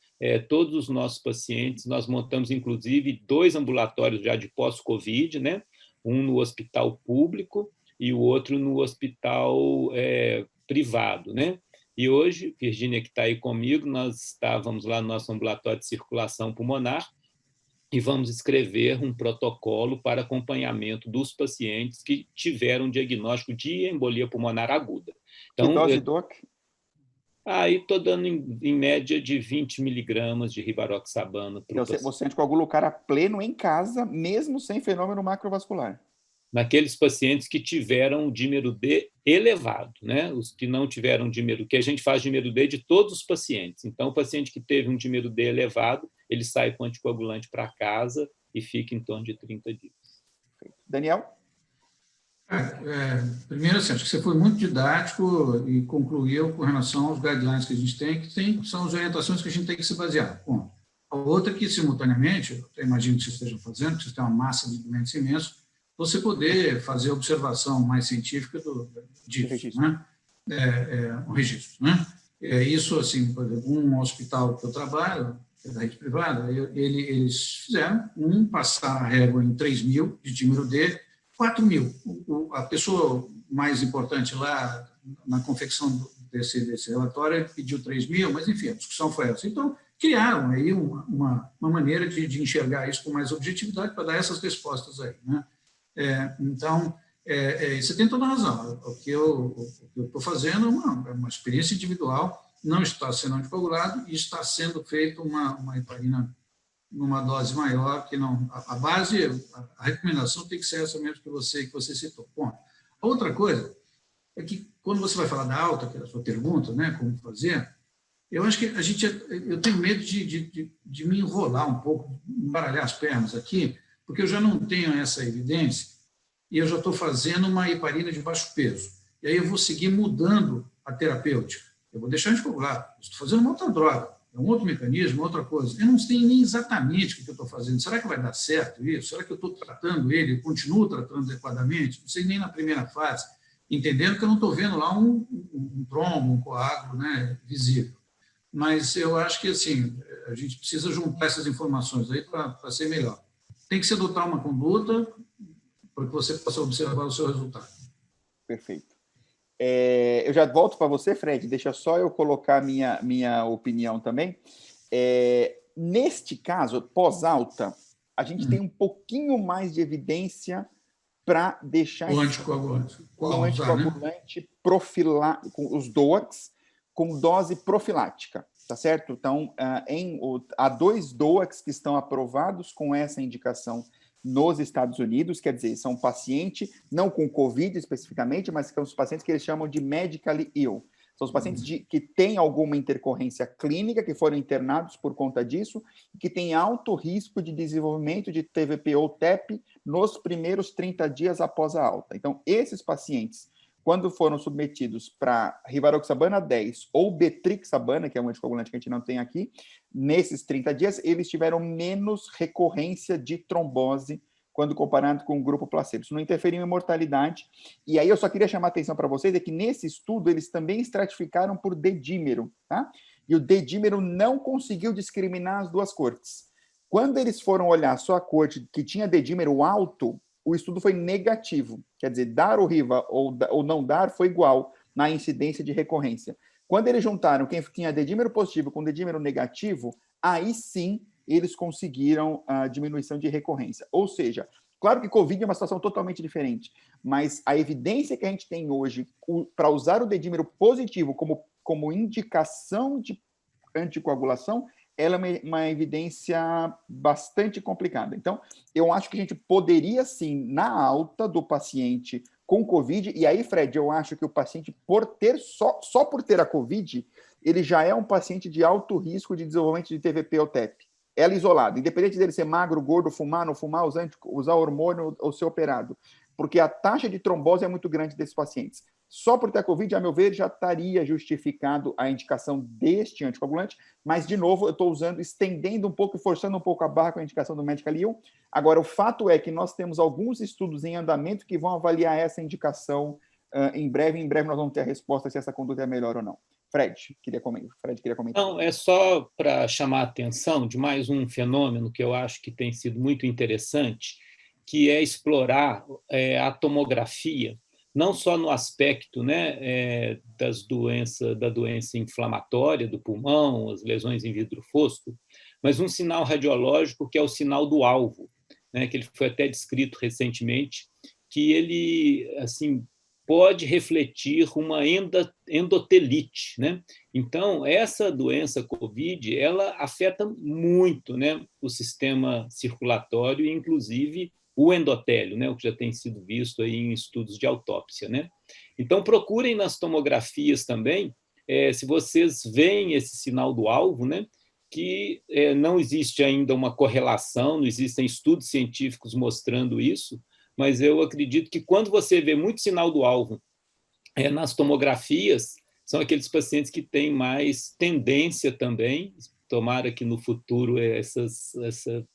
todos os nossos pacientes, nós montamos, inclusive, 2 ambulatórios já de pós-Covid, né? Um no hospital público e o outro no hospital privado, né? E hoje, Virgínia, que está aí comigo, nós estávamos lá no nosso ambulatório de circulação pulmonar e vamos escrever um protocolo para acompanhamento dos pacientes que tiveram diagnóstico de embolia pulmonar aguda. Então, que dose, Doc? Aí estou dando em média de 20 miligramas de rivaroxabana para o paciente. Você anticoagula o cara pleno em casa, mesmo sem fenômeno macrovascular? Naqueles pacientes que tiveram dímero D elevado, né? Os que não tiveram dímero, que a gente faz dímero D de todos os pacientes. Então, o paciente que teve um dímero D elevado, ele sai com anticoagulante para casa e fica em torno de 30 dias. Daniel? Primeiro, assim, acho que você foi muito didático e concluiu com relação aos guidelines que a gente tem, que são as orientações que a gente tem que se basear. Bom, a outra que, simultaneamente, eu imagino que vocês estejam fazendo, que vocês têm uma massa de doentes imenso, você poder fazer observação mais científica disso, né? Um registro, né? Isso, assim, por exemplo, um hospital que eu trabalho, que é da rede privada, eles fizeram passar a régua em 3.000 de dímero D, 4.000. A pessoa mais importante lá na confecção desse relatório pediu 3.000, mas, enfim, a discussão foi essa. Então, criaram aí uma maneira de enxergar isso com mais objetividade para dar essas respostas aí, né? Então, você tem toda a razão. O que eu estou fazendo é uma experiência individual, não está sendo anticoagulado e está sendo feita uma heparina numa dose maior, que não. A base, a recomendação tem que ser essa mesmo que você citou. Bom, a outra coisa é que, quando você vai falar da alta, que é a sua pergunta, né, como fazer, eu acho que eu tenho medo de me enrolar um pouco, embaralhar as pernas aqui, porque eu já não tenho essa evidência e eu já estou fazendo uma heparina de baixo peso. E aí eu vou seguir mudando a terapêutica. Eu vou deixar anticoagular. Estou fazendo uma outra droga. É um outro mecanismo, outra coisa. Eu não sei nem exatamente o que eu estou fazendo. Será que vai dar certo isso? Será que eu estou tratando ele? Eu continuo tratando adequadamente? Não sei nem na primeira fase. Entendendo que eu não estou vendo lá um trombo, um coágulo, né, visível. Mas eu acho que, assim, a gente precisa juntar essas informações aí para ser melhor. Tem que se adotar uma conduta para que você possa observar o seu resultado. Perfeito. Eu já volto para você, Fred, deixa só eu colocar minha opinião também. Neste caso, pós-alta, a gente tem um pouquinho mais de evidência para deixar o anticoagulante, anticoagulante profilático, com os DOACs, com dose profilática, tá certo? Então, há 2 DOACs que estão aprovados com essa indicação nos Estados Unidos, quer dizer, são pacientes, não com Covid especificamente, mas são os pacientes que eles chamam de medically ill. São os pacientes que têm alguma intercorrência clínica, que foram internados por conta disso, e que têm alto risco de desenvolvimento de TVP ou TEP nos primeiros 30 dias após a alta. Então, esses pacientes, quando foram submetidos para rivaroxabana 10 ou betrixabana, que é um anticoagulante que a gente não tem aqui, nesses 30 dias, eles tiveram menos recorrência de trombose quando comparado com o grupo placebo. Isso não interferiu em mortalidade. E aí eu só queria chamar a atenção para vocês, é que nesse estudo eles também estratificaram por dedímero, tá? E o dedímero não conseguiu discriminar as duas cortes. Quando eles foram olhar só a corte que tinha dedímero alto, o estudo foi negativo. Quer dizer, dar o RIVA ou não dar foi igual na incidência de recorrência. Quando eles juntaram quem tinha dedímero positivo com dedímero negativo, aí sim eles conseguiram a diminuição de recorrência. Ou seja, claro que Covid é uma situação totalmente diferente, mas a evidência que a gente tem hoje para usar o dedímero positivo como indicação de anticoagulação, ela é uma evidência bastante complicada. Então, eu acho que a gente poderia, sim, na alta do paciente com Covid, e aí, Fred, eu acho que o paciente, só por ter a Covid, ele já é um paciente de alto risco de desenvolvimento de TVP ou TEP. Ela isolada, independente dele ser magro, gordo, fumar, não fumar, usar hormônio ou ser operado, porque a taxa de trombose é muito grande desses pacientes. Só por ter a Covid, a meu ver, já estaria justificado a indicação deste anticoagulante, mas, de novo, eu estou estendendo um pouco e forçando um pouco a barra com a indicação do Medical Ill. Agora, o fato é que nós temos alguns estudos em andamento que vão avaliar essa indicação em breve. Em breve nós vamos ter a resposta se essa conduta é melhor ou não. Fred queria comentar. Não, é só para chamar a atenção de mais um fenômeno que eu acho que tem sido muito interessante, que é explorar a tomografia, não só no aspecto, né, da doença inflamatória do pulmão, as lesões em vidro fosco, mas um sinal radiológico que é o sinal do alvo, né, que ele foi até descrito recentemente, que ele, assim, pode refletir uma endotelite, né? Então, essa doença COVID, ela afeta muito, né, o sistema circulatório, inclusive o endotélio, né, o que já tem sido visto aí em estudos de autópsia, né? Então, procurem nas tomografias também, se vocês veem esse sinal do alvo, né, que não existe ainda uma correlação, não existem estudos científicos mostrando isso, mas eu acredito que quando você vê muito sinal do alvo nas tomografias, são aqueles pacientes que têm mais tendência também, tomara que no futuro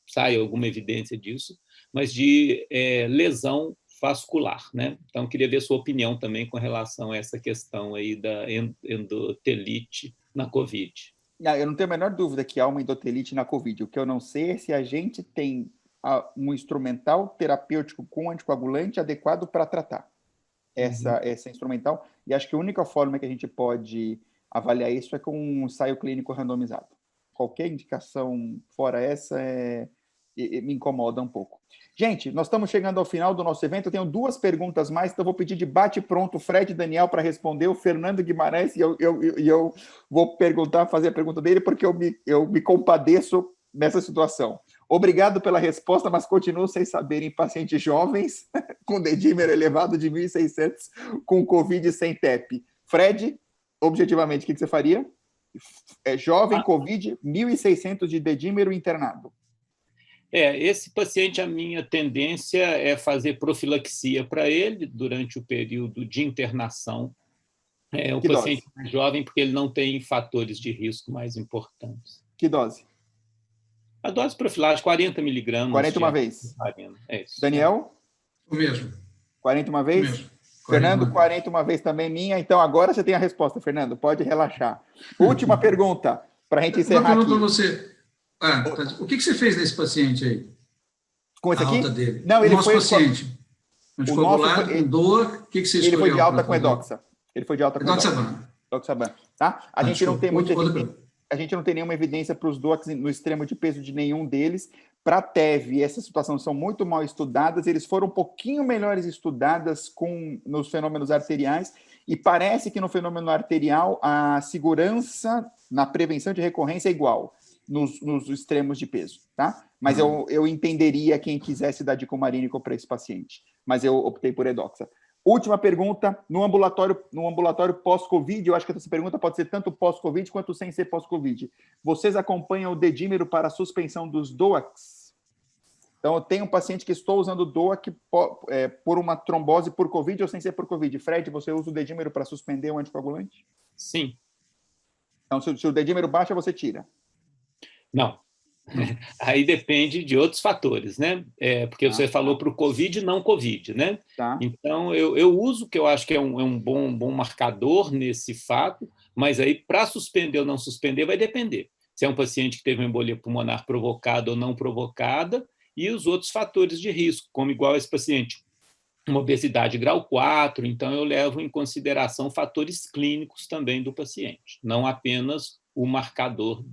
saia alguma evidência disso, mas de lesão vascular, né? Então, queria ver sua opinião também com relação a essa questão aí da endotelite na COVID. Eu não tenho a menor dúvida que há uma endotelite na COVID. O que eu não sei é se a gente tem um instrumental terapêutico com anticoagulante adequado para tratar essa instrumental. E acho que a única forma que a gente pode avaliar isso é com um ensaio clínico randomizado. Qualquer indicação fora essa me incomoda um pouco. Gente, nós estamos chegando ao final do nosso evento. Eu tenho 2 perguntas mais, então eu vou pedir de bate-pronto o Fred e Daniel para responder, o Fernando Guimarães, e eu vou fazer a pergunta dele, porque eu me compadeço nessa situação. Obrigado pela resposta, mas continuo sem saber em pacientes jovens com dedímero elevado de 1.600 com Covid sem TEP. Fred, objetivamente, o que você faria? Jovem, Covid, 1.600 de dedímero internado. Esse paciente, a minha tendência é fazer profilaxia para ele durante o período de internação. O paciente mais jovem, porque ele não tem fatores de risco mais importantes. Que dose? A dose profilática, 40 miligramas. 40 uma vez. Isso, Daniel? O mesmo. 40 uma vez? O mesmo. Fernando, 40 uma vez também minha. Então, agora você tem a resposta, Fernando. Pode relaxar. Última pergunta, para a gente encerrar aqui. Uma pergunta para você. O que você fez nesse paciente aí? Com esse aqui? A alta dele. Não, ele foi... paciente. Anticoagulado, com dor, o que você escolheu? Ele foi de alta com edoxa. Ele foi de alta com edoxaban. Edoxaban, tá? A gente não tem a gente não tem nenhuma evidência para os DOACs no extremo de peso de nenhum deles. Para a TEV, essas situações são muito mal estudadas, eles foram um pouquinho melhores estudadas nos fenômenos arteriais, e parece que no fenômeno arterial a segurança na prevenção de recorrência é igual nos extremos de peso, tá? Mas eu entenderia quem quisesse dar dicumarínico para esse paciente, mas eu optei por edoxa. Última pergunta, no ambulatório pós-Covid, eu acho que essa pergunta pode ser tanto pós-Covid quanto sem ser pós-Covid. Vocês acompanham o dedímero para a suspensão dos DOACs? Então, eu tenho um paciente que estou usando DOAC por uma trombose por Covid ou sem ser por Covid. Fred, você usa o dedímero para suspender o anticoagulante? Sim. Então, se o dedímero baixa, você tira? Não. Aí depende de outros fatores, né? Porque você falou para o Covid e não Covid, né? Tá. Então, eu uso, que eu acho que é um bom marcador nesse fato, mas aí, para suspender ou não suspender, vai depender. Se é um paciente que teve uma embolia pulmonar provocada ou não provocada, e os outros fatores de risco, como igual esse paciente, uma obesidade grau 4, então eu levo em consideração fatores clínicos também do paciente, não apenas o marcador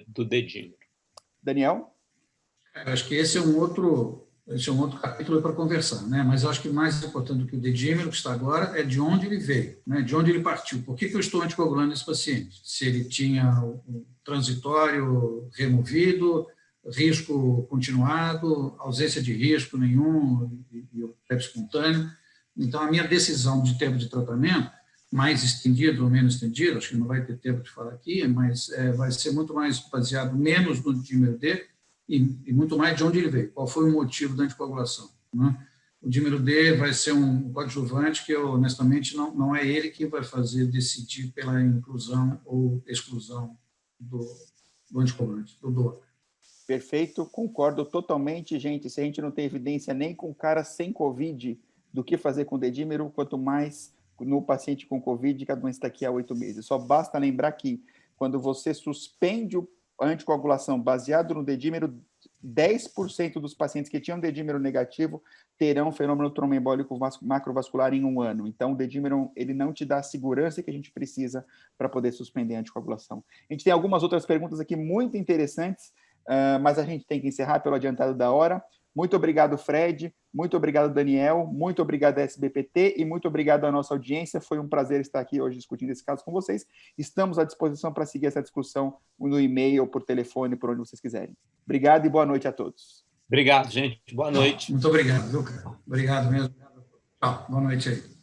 do dedímero. Daniel? Eu acho que esse é um outro capítulo para conversar, né? Mas eu acho que mais importante do que o dedímero que está agora é de onde ele veio, né? De onde ele partiu. Por que eu estou anticoagulando esse paciente? Se ele tinha um transitório removido, risco continuado, ausência de risco nenhum e o TEP espontâneo. Então, a minha decisão de tempo de tratamento, mais estendido ou menos estendido, acho que não vai ter tempo de falar aqui, mas vai ser muito mais baseado menos no dímero D e muito mais de onde ele veio, qual foi o motivo da anticoagulação, né? O dímero D vai ser um coadjuvante que, honestamente, não é ele que vai decidir pela inclusão ou exclusão do anticoagulante, do DOAC. Perfeito, concordo totalmente, gente. Se a gente não tem evidência nem com cara sem Covid do que fazer com dedímero, quanto mais no paciente com Covid, que a doença está aqui há 8 meses. Só basta lembrar que quando você suspende a anticoagulação baseado no dedímero, 10% dos pacientes que tinham dedímero negativo terão fenômeno tromboembólico macrovascular em 1 ano. Então, o dedímero ele não te dá a segurança que a gente precisa para poder suspender a anticoagulação. A gente tem algumas outras perguntas aqui muito interessantes, mas a gente tem que encerrar pelo adiantado da hora. Muito obrigado, Fred. Muito obrigado, Daniel. Muito obrigado, SBPT. E muito obrigado à nossa audiência. Foi um prazer estar aqui hoje discutindo esse caso com vocês. Estamos à disposição para seguir essa discussão no e-mail, por telefone, por onde vocês quiserem. Obrigado e boa noite a todos. Obrigado, gente. Boa noite. Muito obrigado, viu, cara? Obrigado mesmo. Tchau. Boa noite aí.